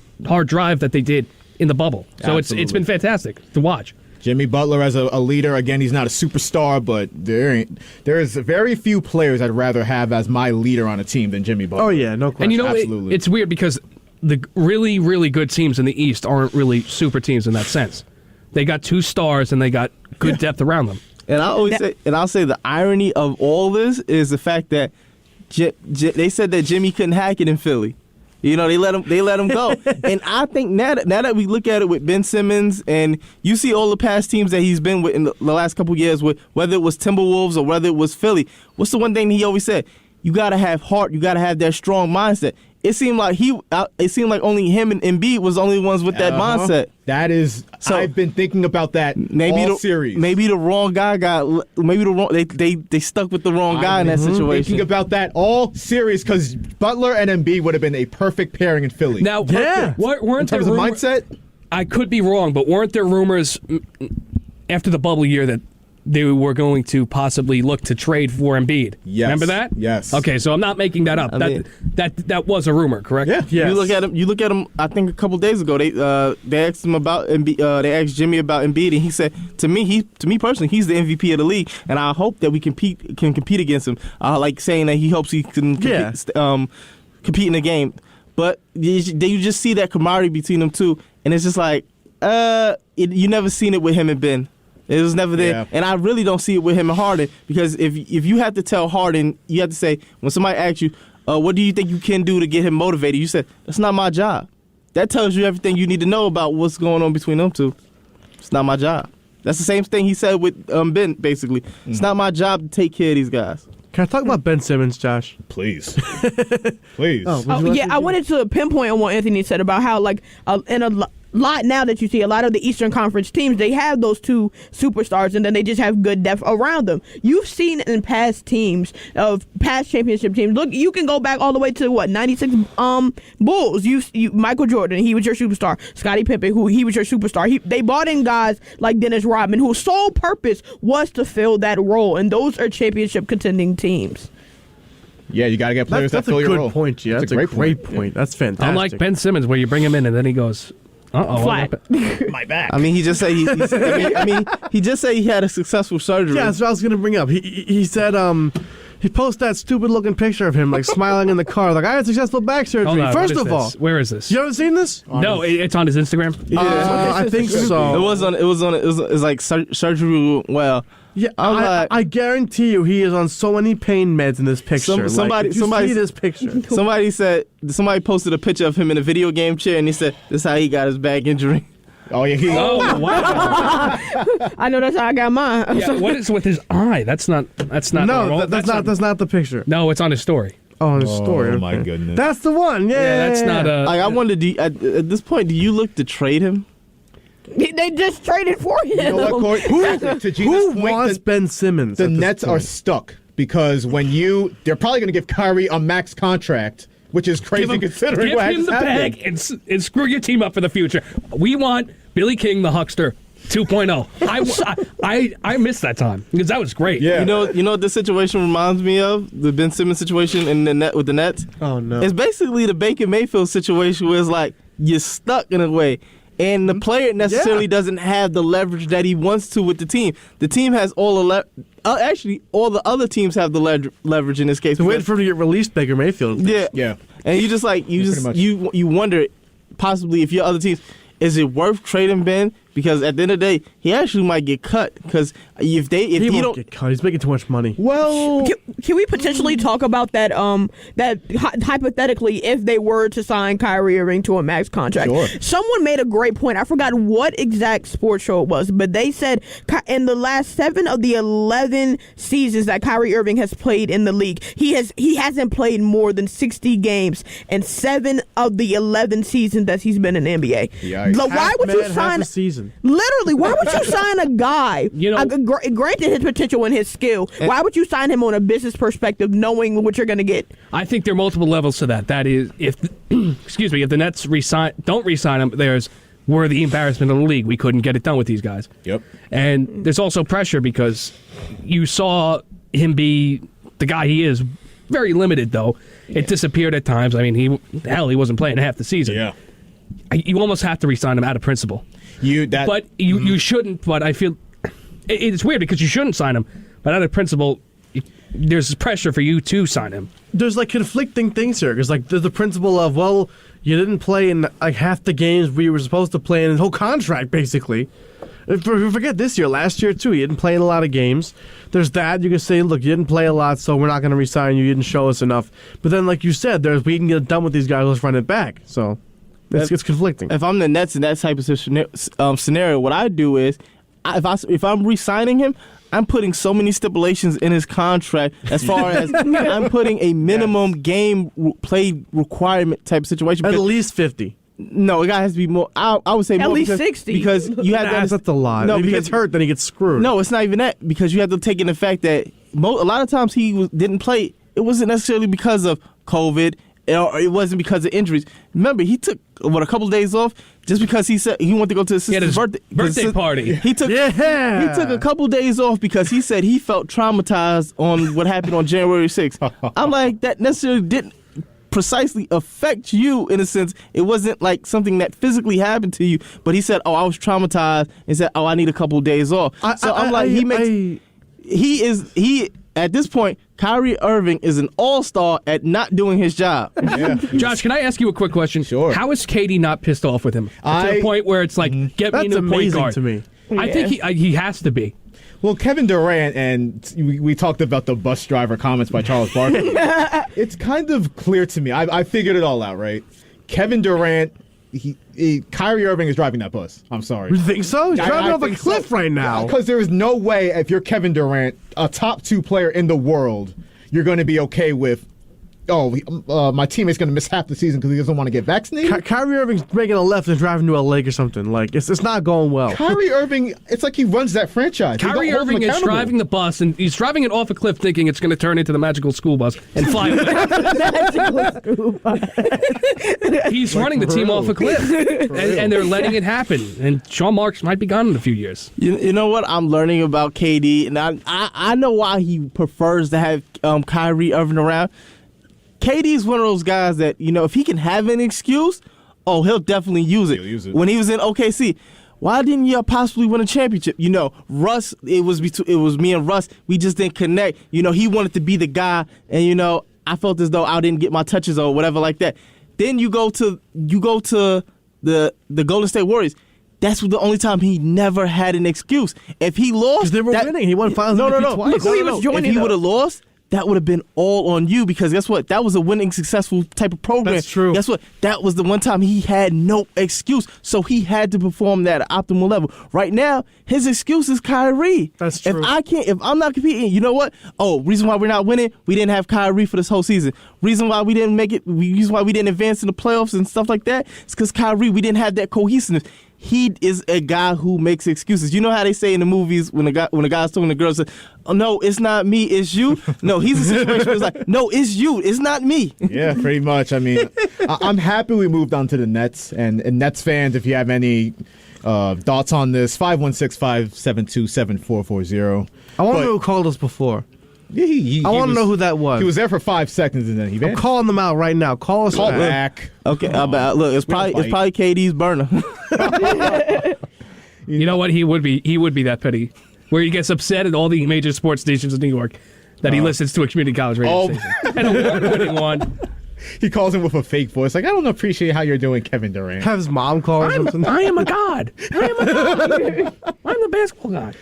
drive that they did in the bubble. So it's been fantastic to watch. Jimmy Butler as a leader, again, he's not a superstar, but there's very few players I'd rather have as my leader on a team than Jimmy Butler. Oh, yeah, no question. And you know, absolutely. It's weird because the really, really good teams in the East aren't really super teams in that sense. They got 2 stars and they got good depth around them. And I'll say the irony of all this is the fact that they said that Jimmy couldn't hack it in Philly. You know, they let him go. And I think now that we look at it with Ben Simmons, and you see all the past teams that he's been with in the last couple of years, with whether it was Timberwolves or whether it was Philly, what's the one thing he always said? You got to have heart. You got to have that strong mindset. It seemed like only him and Embiid was the only ones with that mindset. That is, so I've been thinking about that all series. Maybe the wrong guy they stuck with the wrong guy in that situation. Thinking about that all series because Butler and Embiid would have been a perfect pairing in Philly. Now, weren't in terms of mindset? I could be wrong, but weren't there rumors after the bubble year that they were going to possibly look to trade for Embiid? Yes. Remember that? Yes. Okay, so I'm not making that up. That was a rumor, correct? Yeah. Yes. You look at him. I think a couple days ago they asked him about Embiid. They asked Jimmy about Embiid, and he said to me personally, he's the MVP of the league, and I hope that we can compete against him. Like saying that he hopes he can compete in the game. But you just see that camaraderie between them two, and it's just like, you never seen it with him and Ben. It was never there. Yeah. And I really don't see it with him and Harden, because if you have to tell Harden, you have to say, when somebody asks you, what do you think you can do to get him motivated? You said, that's not my job. That tells you everything you need to know about what's going on between them two. It's not my job. That's the same thing he said with Ben, basically. It's not my job to take care of these guys. Can I talk about Ben Simmons, Josh? Please. Please. I wanted to pinpoint on what Anthony said about how, like, in a lot now that you see a lot of the Eastern Conference teams, they have those two superstars, and then they just have good depth around them. You've seen in past teams of past championship teams. Look, you can go back all the way to 96 Bulls. You Michael Jordan, he was your superstar. Scottie Pippen, he was your superstar. They brought in guys like Dennis Rodman, whose sole purpose was to fill that role, and those are championship contending teams. Yeah, you got to get players that fill your role. That's a good point, yeah. That's a great point. That's fantastic. Unlike Ben Simmons, where you bring him in and then he goes, flat. My back. I mean, he just said he just said he had a successful surgery. Yeah, that's what I was going to bring up. He said he posted that stupid looking picture of him like smiling in the car, like I had successful back surgery. Hold on, First of all, where is this? You haven't seen this? No, it's on his Instagram. Yeah, I think so. It was like surgery. Well, yeah, I guarantee you, he is on so many pain meds in this picture. Somebody see this picture. Somebody posted a picture of him in a video game chair, and he said, "This is how he got his back injury." Oh yeah. Oh wow. I know that's how I got mine. Yeah, what is with his eye? That's not. No, that's not the picture. No, it's on his story. Oh, on his story. Oh my goodness. That's the one. Yeah, that's not a. I wonder, at this point, do you look to trade him? They just traded for him. You know what, Kory? Who wants Ben Simmons? The Nets are stuck because they're probably going to give Kyrie a max contract, which is crazy considering what him the bag and screw your team up for the future. We want Billy King, the huckster, 2.0. I missed that time because that was great. Yeah. You know what this situation reminds me of? The Ben Simmons situation in the net with the Nets? Oh, no. It's basically the Baker Mayfield situation where it's like you're stuck in a way. And the player necessarily doesn't have the leverage that he wants to with the team. The team has all the actually, all the other teams have the leverage in this case. So wait for him to get released, Baker Mayfield. Yeah. And you just like you wonder possibly if your other teams, is it worth trading Ben? Because at the end of the day, he actually might get cut. Because if he won't get cut, he's making too much money. Well, can we potentially talk about that? That hypothetically, if they were to sign Kyrie Irving to a max contract, sure. Someone made a great point. I forgot what exact sports show it was, but they said in the last 7 of the 11 seasons that Kyrie Irving has played in the league, he hasn't played more than 60 games in 7 of the 11 seasons that he's been in the NBA. Why would you sign a season? Literally, why would you sign a guy? Granted his potential and his skill, why would you sign him on a business perspective, knowing what you're going to get? I think there are multiple levels to that. That is, if the Nets don't re-sign him, we're the embarrassment of the league. We couldn't get it done with these guys. Yep. And there's also pressure because you saw him be the guy he is. Very limited though. Yeah. It disappeared at times. I mean, he wasn't playing half the season. Yeah. You almost have to re-sign him out of principle. You shouldn't. But I feel it's weird because you shouldn't sign him. But out of principle, there's pressure for you to sign him. There's like conflicting things here because like there's the principle of you didn't play in like half the games we were supposed to play in the whole contract basically. Forget this year, last year too. You didn't play in a lot of games. There's that. You can say, look, you didn't play a lot, so we're not going to re-sign you. You didn't show us enough. But then, like you said, we can get done with these guys. Let's run it back. So. It's conflicting. If I'm the Nets in that type of scenario, what I do is, if I'm re-signing him, I'm putting so many stipulations in his contract as far as I'm putting a minimum game play requirement type of situation. At least 50. No, it has to be more. I would say at more least 60. Because you have that's a lot. No, if he gets hurt, then he gets screwed. No, it's not even that because you have to take in the fact that a lot of times he didn't play. It wasn't necessarily because of COVID. Or it wasn't because of injuries. Remember, he took a couple of days off just because he said he wanted to go to his sister's birthday party. He took a couple of days off because he said he felt traumatized on what happened on January 6th. I'm like, that necessarily didn't precisely affect you in a sense. It wasn't like something that physically happened to you, but he said, I was traumatized and said, I need a couple of days off. at this point, Kyrie Irving is an all-star at not doing his job. Yeah. Josh, can I ask you a quick question? Sure. How is KD not pissed off with him? To the point where it's like, get me into the point guard. to me. I think he has to be. Well, Kevin Durant, and we talked about the bus driver comments by Charles Barkley. It's kind of clear to me. I figured it all out, right? Kevin Durant, Kyrie Irving is driving that bus. I'm sorry. You think so? He's driving off a cliff right now. Because there is no way, if you're Kevin Durant, a top 2 player in the world, you're going to be okay with, my teammate's going to miss half the season because he doesn't want to get vaccinated. Kyrie Irving's making a left and driving to a lake or something. Like it's not going well. Kyrie Irving, it's like he runs that franchise. Kyrie Irving is driving the bus, and he's driving it off a cliff thinking it's going to turn into the magical school bus and fly away. He's running the team off a cliff, and they're letting it happen. And Sean Marks might be gone in a few years. You know what I'm learning about KD, and I know why he prefers to have Kyrie Irving around. KD's one of those guys that, if he can have an excuse, he'll definitely use it. He'll use it. When he was in OKC, why didn't you possibly win a championship? Russ, it was me and Russ. We just didn't connect. He wanted to be the guy, and I felt as though I didn't get my touches or whatever like that. Then you go to the Golden State Warriors. That's the only time he never had an excuse. If he lost, because they were winning. He won Finals MVP twice. Look who he was joining. If he would have lost, that would have been all on you, because guess what? That was a winning, successful type of program. That's true. Guess what? That was the one time he had no excuse, so he had to perform that at optimal level. Right now, his excuse is Kyrie. That's true. If I'm not competing, you know what? Reason why we're not winning, we didn't have Kyrie for this whole season. Reason why we didn't make it, reason why we didn't advance in the playoffs and stuff like that, it's because Kyrie, we didn't have that cohesiveness. He is a guy who makes excuses. You know how they say in the movies when a guy's talking to girls, "Oh no, it's not me, it's you." No, he's a situation where it's like, "No, it's you, it's not me." Yeah, pretty much. I mean, I'm happy we moved on to the Nets, and Nets fans, if you have any thoughts on this, 516-572-7440. I want to know who called us before. Yeah, I want to know who that was. He was there for 5 seconds and then he vanished. I'm calling them out right now. Call us back. Okay, look, it's probably KD's burner. You know what? He would be that petty, where he gets upset at all the major sports stations in New York that he listens to a community college radio station, and a winning one. He calls him with a fake voice, like, "I don't appreciate how you're doing, Kevin Durant." Have his mom call or something. I am a god. I'm the basketball god.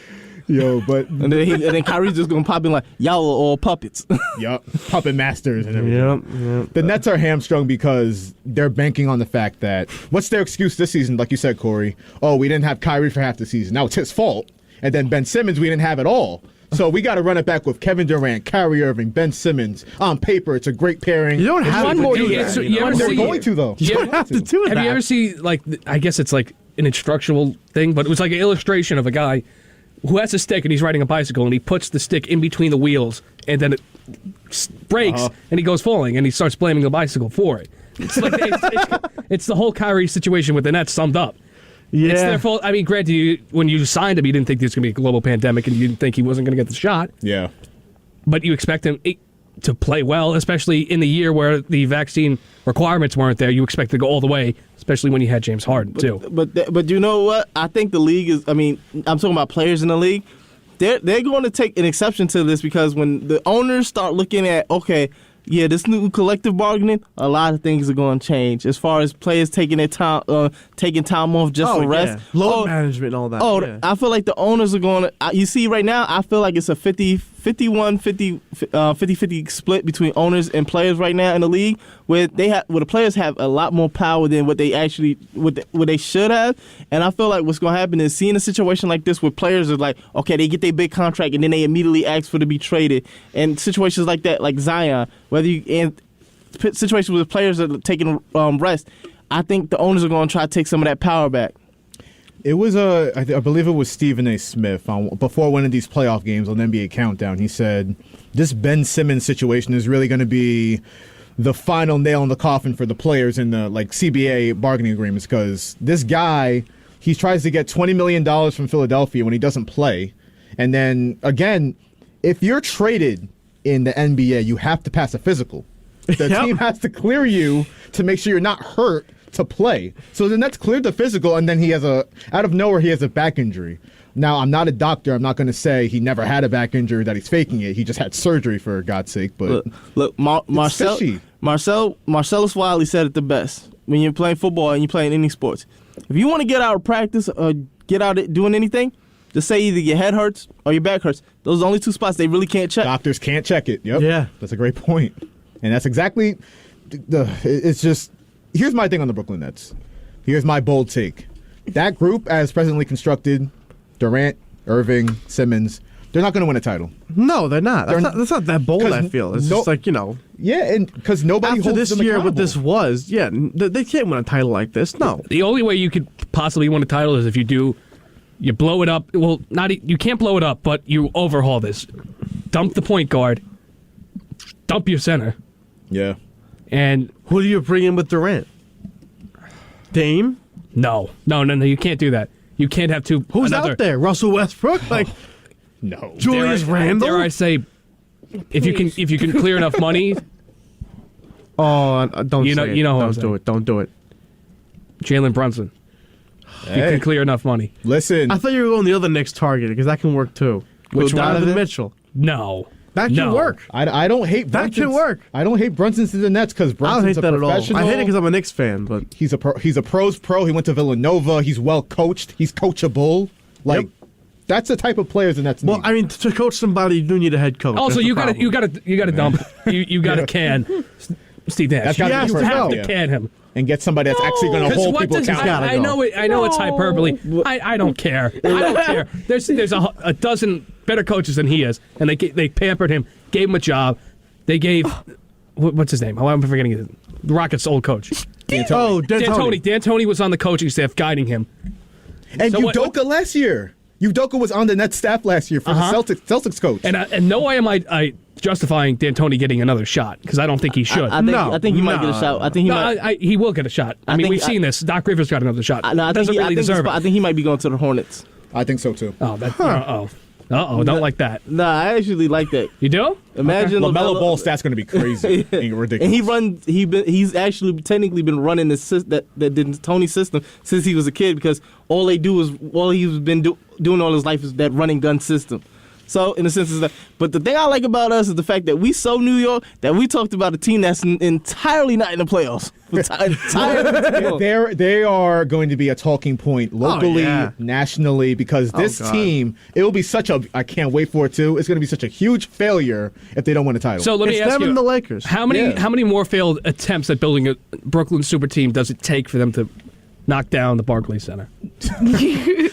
Yo, but and then Kyrie's just gonna pop in like, "Y'all are all puppets." Yup, puppet masters and everything. Yep. The Nets are hamstrung because they're banking on the fact that, what's their excuse this season? Like you said, Kory, we didn't have Kyrie for half the season. Now it's his fault. And then Ben Simmons, we didn't have it all. So we got to run it back with Kevin Durant, Kyrie Irving, Ben Simmons. On paper, it's a great pairing. You don't have to do that. They're going to, though. You don't have to do that. Have you ever seen, I guess it's like an instructional thing, but it was like an illustration of a guy who has a stick and he's riding a bicycle and he puts the stick in between the wheels and then it breaks and he goes falling and he starts blaming the bicycle for it. It's like it's the whole Kyrie situation with the Nets summed up. Yeah. It's their fault. I mean, granted, when you signed him, you didn't think there was going to be a global pandemic and you didn't think he wasn't going to get the shot. Yeah. But you expect him to play well, especially in the year where the vaccine requirements weren't there. You expect to go all the way, especially when you had James Harden, too. But you know what? I think the league is, I'm talking about players in the league. They're going to take an exception to this, because when the owners start looking at, this new collective bargaining, a lot of things are going to change as far as players taking their time, taking time off just for rest. Load management and all that. I feel like the owners are going to, you see right now, I feel like it's a 50-50 split between owners and players right now in the league, where the players have a lot more power than what they actually, what they should have. And I feel like what's going to happen is seeing a situation like this where players are like, okay, they get their big contract and then they immediately ask for to be traded. And situations like that, like Zion, and situations where players are taking rest, I think the owners are going to try to take some of that power back. It was I believe it was Stephen A. Smith before one of these playoff games on NBA Countdown. He said this Ben Simmons situation is really going to be the final nail in the coffin for the players in the CBA bargaining agreements, because this guy, he tries to get $20 million from Philadelphia when he doesn't play, and then again, if you're traded in the NBA, you have to pass a physical. The team has to clear you to make sure you're not hurt to play. So the Nets cleared the physical, and then out of nowhere he has a back injury. Now, I'm not a doctor. I'm not going to say he never had a back injury, that he's faking it. He just had surgery, for God's sake. But look, Marcellus Wiley said it the best. When you're playing football and you're playing any sports, if you want to get out of practice or get out of doing anything, just say either your head hurts or your back hurts. Those are the only two spots they really can't check. Doctors can't check it. Yep. Yeah. That's a great point. And that's exactly it's just, here's my thing on the Brooklyn Nets. Here's my bold take. That group, as presently constructed, Durant, Irving, Simmons, they're not going to win a title. No, they're not. That's not that bold, I feel. It's just like, Yeah, and because nobody after holds this them year, accountable. what this was, they can't win a title like this. No. The only way you could possibly win a title is if you blow it up. Well, you can't blow it up, but you overhaul this. Dump the point guard. Dump your center. Yeah. And who do you bring in with Durant? Dame? No. You can't do that. You can't have two. Who's out there? Russell Westbrook? No. Julius Randle? Dare I say, if you can clear enough money. Oh, don't you know, say it. You know Don't do it. Don't do it. Jalen Brunson. Hey. You can clear enough money. Listen. I thought you were going the other Knicks target because that can work too. Which one? Donovan Mitchell. No. That can work. I don't hate that can work. I don't hate Brunson to the Nets because Brunson's I don't hate that at all. I hate it because I'm a Knicks fan, but he's a pro's pro. He went to Villanova. He's well coached. He's coachable. That's the type of players the Nets need. Well, I mean, to coach somebody, you do need a head coach. Also, you got to dump. You got to can Steve Nash. You have to can him and get somebody that's actually going to hold people accountable. I know it's hyperbole. I don't care. I don't care. There's a dozen better coaches than he is, and they pampered him, gave him a job. They gave what's his name? I'm forgetting it. The Rockets' old coach. D'Antoni. D'Antoni was on the coaching staff guiding him. And Udoka last year. Udoka was on the Nets staff last year for the Celtics coach. And no way am I justifying D'Antoni getting another shot because I don't think he should. I think he might get a shot. I think he will get a shot. I mean, we've seen this. Doc Rivers got another shot. I think he might be going to the Hornets. I think so too. Oh, don't like that. Nah, I actually like that. You do? Imagine LaMelo Ball stats going to be crazy, ridiculous. And he's actually technically been running that D'Antoni system since he was a kid because all he's been doing all his life is that running gun system. So in a sense, but the thing I like about us is the fact that we so New York that we talked about a team that's entirely not in the playoffs. They are going to be a talking point locally, nationally, because this team, it will be I can't wait for it too. It's going to be such a huge failure if they don't win a title. So let me ask them you, and the Lakers. How many more failed attempts at building a Brooklyn super team does it take for them to knock down the Barclays Center?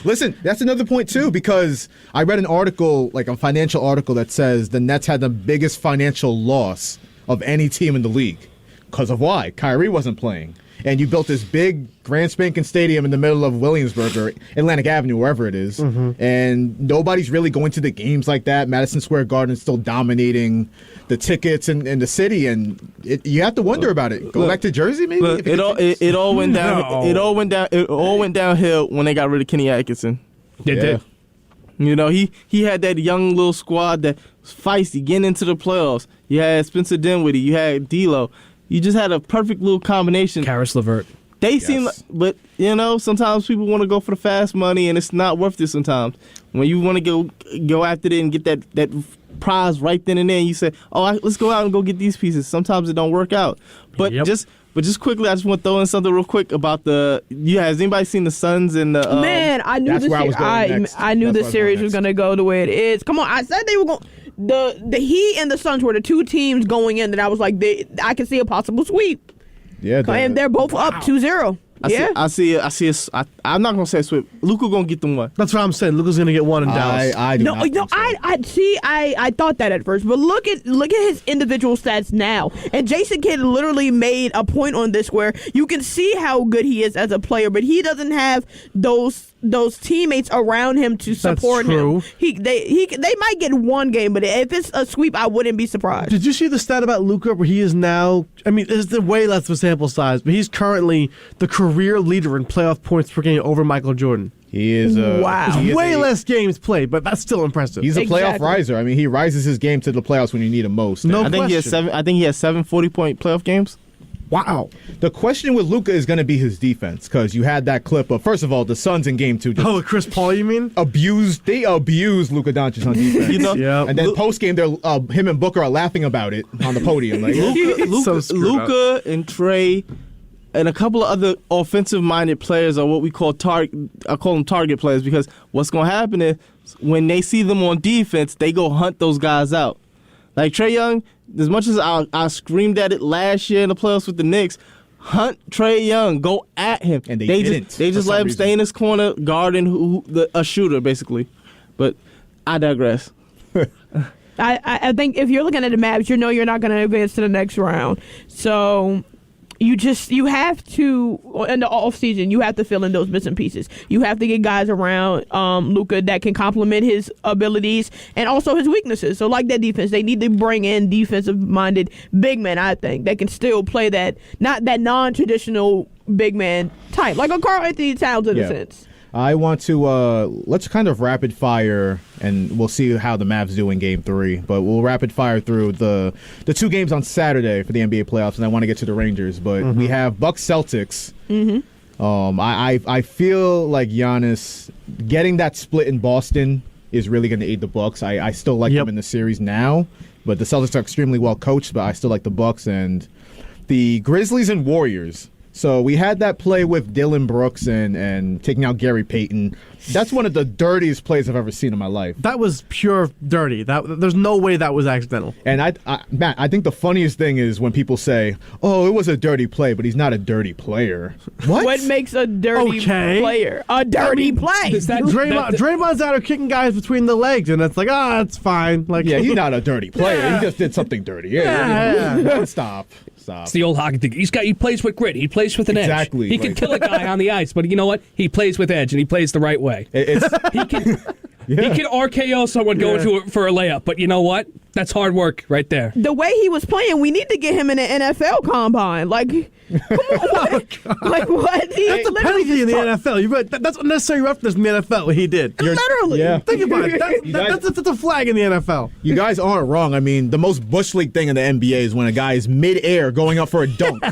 Listen, that's another point too, because I read an article, like a financial article, that says the Nets had the biggest financial loss of any team in the league. Because of why? Kyrie wasn't playing. And you built this big grand spanking stadium in the middle of Williamsburg or Atlantic Avenue, wherever it is. Mm-hmm. And nobody's really going to the games like that. Madison Square Garden's still dominating the tickets in the city, and you have to wonder about it. Go back to Jersey, maybe. It all went down. It all went downhill when they got rid of Kenny Atkinson. They did. You know, he had that young little squad that was feisty, getting into the playoffs. You had Spencer Dinwiddie. You had D'Lo. You just had a perfect little combination. Karis LeVert. They seem, but sometimes people want to go for the fast money, and it's not worth it. Sometimes when you want to go after it and get that prize right then and there, you say, "Oh, let's go out and go get these pieces." Sometimes it don't work out. But just quickly, I just want to throw in something real quick about the. Has anybody seen the Suns and the? Man, I knew I knew the series was going to go the way it is. Come on, I said they were going. The Heat and the Suns were the two teams going in that I was like, I can see a possible sweep. Yeah, and they're both up 2-0. I see. I'm not gonna say sweep. Luka gonna get them one. That's what I'm saying. Luka's gonna get one in Dallas. I thought that at first, but look at his individual stats now. And Jason Kidd literally made a point on this where you can see how good he is as a player, but he doesn't have those teammates around him to support him. They might get one game, but if it's a sweep, I wouldn't be surprised. Did you see the stat about Luka where he is now? I mean, it's the way less of a sample size, but he's currently the career leader in playoff points per game over Michael Jordan. He is. Wow. It's way less games played, but that's still impressive. He's a playoff riser. I mean, he rises his game to the playoffs when you need him most. I think he has 7 40-point playoff games. Wow. The question with Luka is going to be his defense, because you had that clip of, first of all, the Suns in Game 2. Oh, Chris Paul, you mean? They abused Luka Doncic on defense. Yeah. And then post-game, him and Booker are laughing about it on the podium. Like, Luka and Trey and a couple of other offensive-minded players are what we call I call them target players, because what's going to happen is when they see them on defense, they go hunt those guys out. Like Trae Young, as much as I screamed at it last year in the playoffs with the Knicks, hunt Trae Young, go at him. And they didn't. They just let him stay in his corner, guarding a shooter, basically. But I digress. I think if you're looking at the Mavs, you know you're not going to advance to the next round. So you have to, in the offseason, you have to fill in those missing pieces. You have to get guys around Luka that can complement his abilities and also his weaknesses. So like that defense, they need to bring in defensive-minded big men, I think, that can still play that, not that non-traditional big man type, like a Karl Anthony Towns in a sense. I want to, let's kind of rapid fire, and we'll see how the Mavs do in Game 3, but we'll rapid fire through the 2 games on Saturday for the NBA playoffs, and I want to get to the Rangers, but we have Bucks-Celtics. I feel like Giannis getting that split in Boston is really going to aid the Bucks. I still like them in the series now, but the Celtics are extremely well coached, but I still like the Bucks. And the Grizzlies and Warriors. So we had that play with Dylan Brooks and taking out Gary Payton. That's one of the dirtiest plays I've ever seen in my life. That was pure dirty. There's no way that was accidental. And Matt, I think the funniest thing is when people say, "Oh, it was a dirty play," but he's not a dirty player. What makes a dirty player a dirty play? Draymond's out there kicking guys between the legs, and it's like, that's fine. Like, yeah, he's not a dirty player. He just did something dirty. Stop. It's the old hockey thing. He plays with grit. He plays with an edge. Exactly. He can kill a guy on the ice, but you know what? He plays with edge, and he plays the right way. He can RKO someone going for a layup, but you know what? That's hard work right there. The way he was playing, we need to get him in an NFL combine. Like, come on, like what? That's a penalty in the NFL. That's unnecessary roughness in the NFL. What he did. Literally. Think about it. That's a flag in the NFL. You guys aren't wrong. I mean, the most Bush League thing in the NBA is when a guy is mid-air going up for a dunk.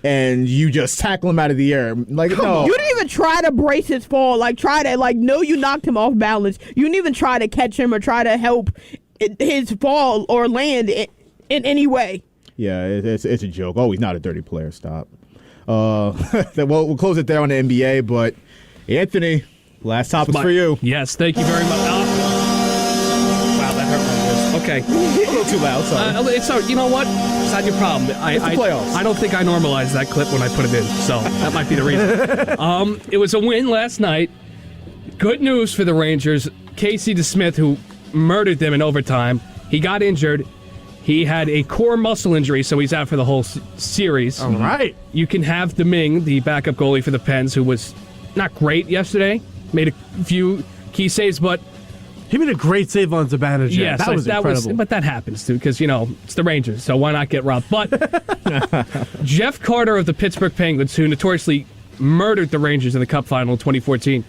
And you just tackle him out of the air. Like, no. You didn't even try to brace his fall. No, you knocked him off balance. You didn't even try to catch him or try to help his fall or land in any way. Yeah, it's a joke. Oh, he's not a dirty player. Stop. We'll close it there on the NBA, but Anthony, last topic's for you. Yes, thank you very much. Wow, that hurt my voice. Okay. A little too loud, sorry. It's you know what? It's not your problem. It's the playoffs. I don't think I normalized that clip when I put it in, so that might be the reason. It was a win last night. Good news for the Rangers. Casey DeSmith, who murdered them in overtime, he got injured. He had a core muscle injury, so he's out for the whole series. All right. You can have Domingue, the backup goalie for the Pens, who was not great yesterday. Made a few key saves, but he made a great save on Zibanejad. Yeah, that was incredible. But that happens, too, because, it's the Rangers, so why not get robbed? But Jeff Carter of the Pittsburgh Penguins, who notoriously murdered the Rangers in the Cup Final in 2014,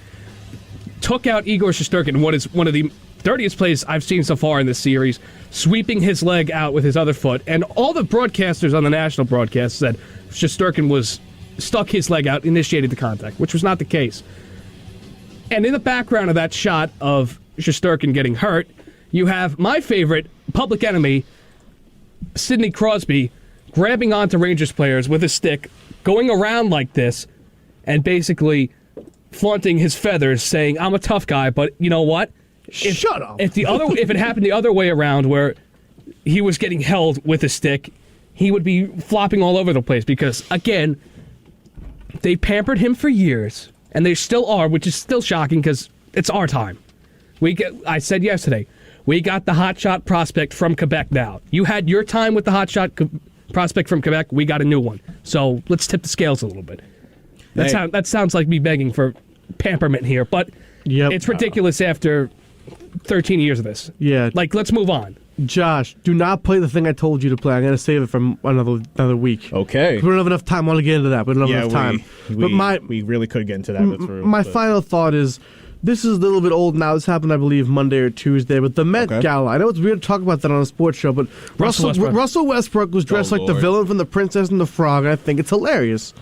took out Igor Shesterkin, what is one of the dirtiest plays I've seen so far in this series, sweeping his leg out with his other foot. And all the broadcasters on the national broadcast said Shesterkin stuck his leg out, initiated the contact, which was not the case. And in the background of that shot of Shesterkin getting hurt, you have my favorite public enemy, Sidney Crosby, grabbing onto Rangers players with a stick, going around like this, and basically flaunting his feathers, saying, "I'm a tough guy, but you know what? Shut up." If it happened the other way around, where he was getting held with a stick, he would be flopping all over the place because, again, they pampered him for years, and they still are, which is still shocking because it's our time. I said yesterday, we got the hotshot prospect from Quebec now. You had your time with the hotshot prospect from Quebec. We got a new one. So let's tip the scales a little bit. That sounds like me begging for pamperment here, but it's ridiculous after 13 years of this. Yeah. Let's move on. Josh, do not play the thing I told you to play. I'm going to save it for another week. Okay. We don't have enough time. I want to get into that. We don't have enough time. We really could get into that. My final thought is This is a little bit old now. This happened, I believe, Monday or Tuesday. But the Met Gala, I know it's weird to talk about that on a sports show, but Russell Westbrook was dressed like the villain from The Princess and the Frog, and I think it's hilarious.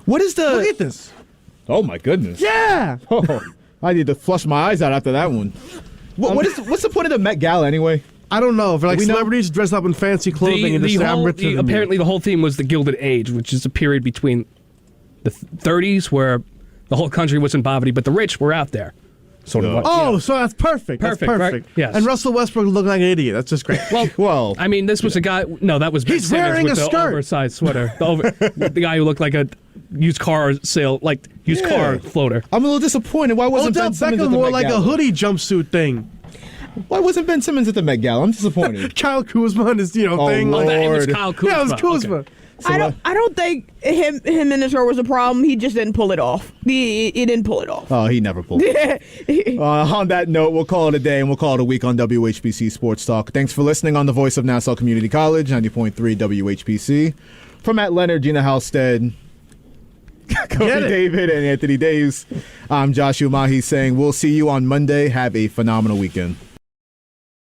What is the... Look at this. Oh, my goodness. Yeah! Oh, I need to flush my eyes out after that one. What's the point of the Met Gala, anyway? I don't know. For celebrities dress up in fancy clothing and apparently the whole theme was the Gilded Age, which is a period between the 30s where the whole country was in poverty, but the rich were out there. Sort of. So that's perfect. That's perfect. Right? Yes. And Russell Westbrook looking like an idiot. That's just great. Well, I mean, this was a guy. No, that was Ben He's Simmons wearing with a the skirt. oversized sweater. The guy who looked like a used car car floater. I'm a little disappointed. Why wasn't Ben Simmons at the more Met like Gala? a hoodie jumpsuit thing. Why wasn't Ben Simmons at the Met Gala? I'm disappointed. Kyle Kuzma and his thing. Lord. It was Kyle Kuzma. Yeah, it was Kuzma. Okay. So I don't think him in this role was a problem. He just didn't pull it off. He didn't pull it off. Oh, he never pulled it off. On that note, we'll call it a day, and we'll call it a week on WHPC Sports Talk. Thanks for listening on the voice of Nassau Community College, 90.3 WHPC. From Matt Leonard, Gina Halstead, Kory David, and Anthony Deus, I'm Joshua Umahi saying we'll see you on Monday. Have a phenomenal weekend.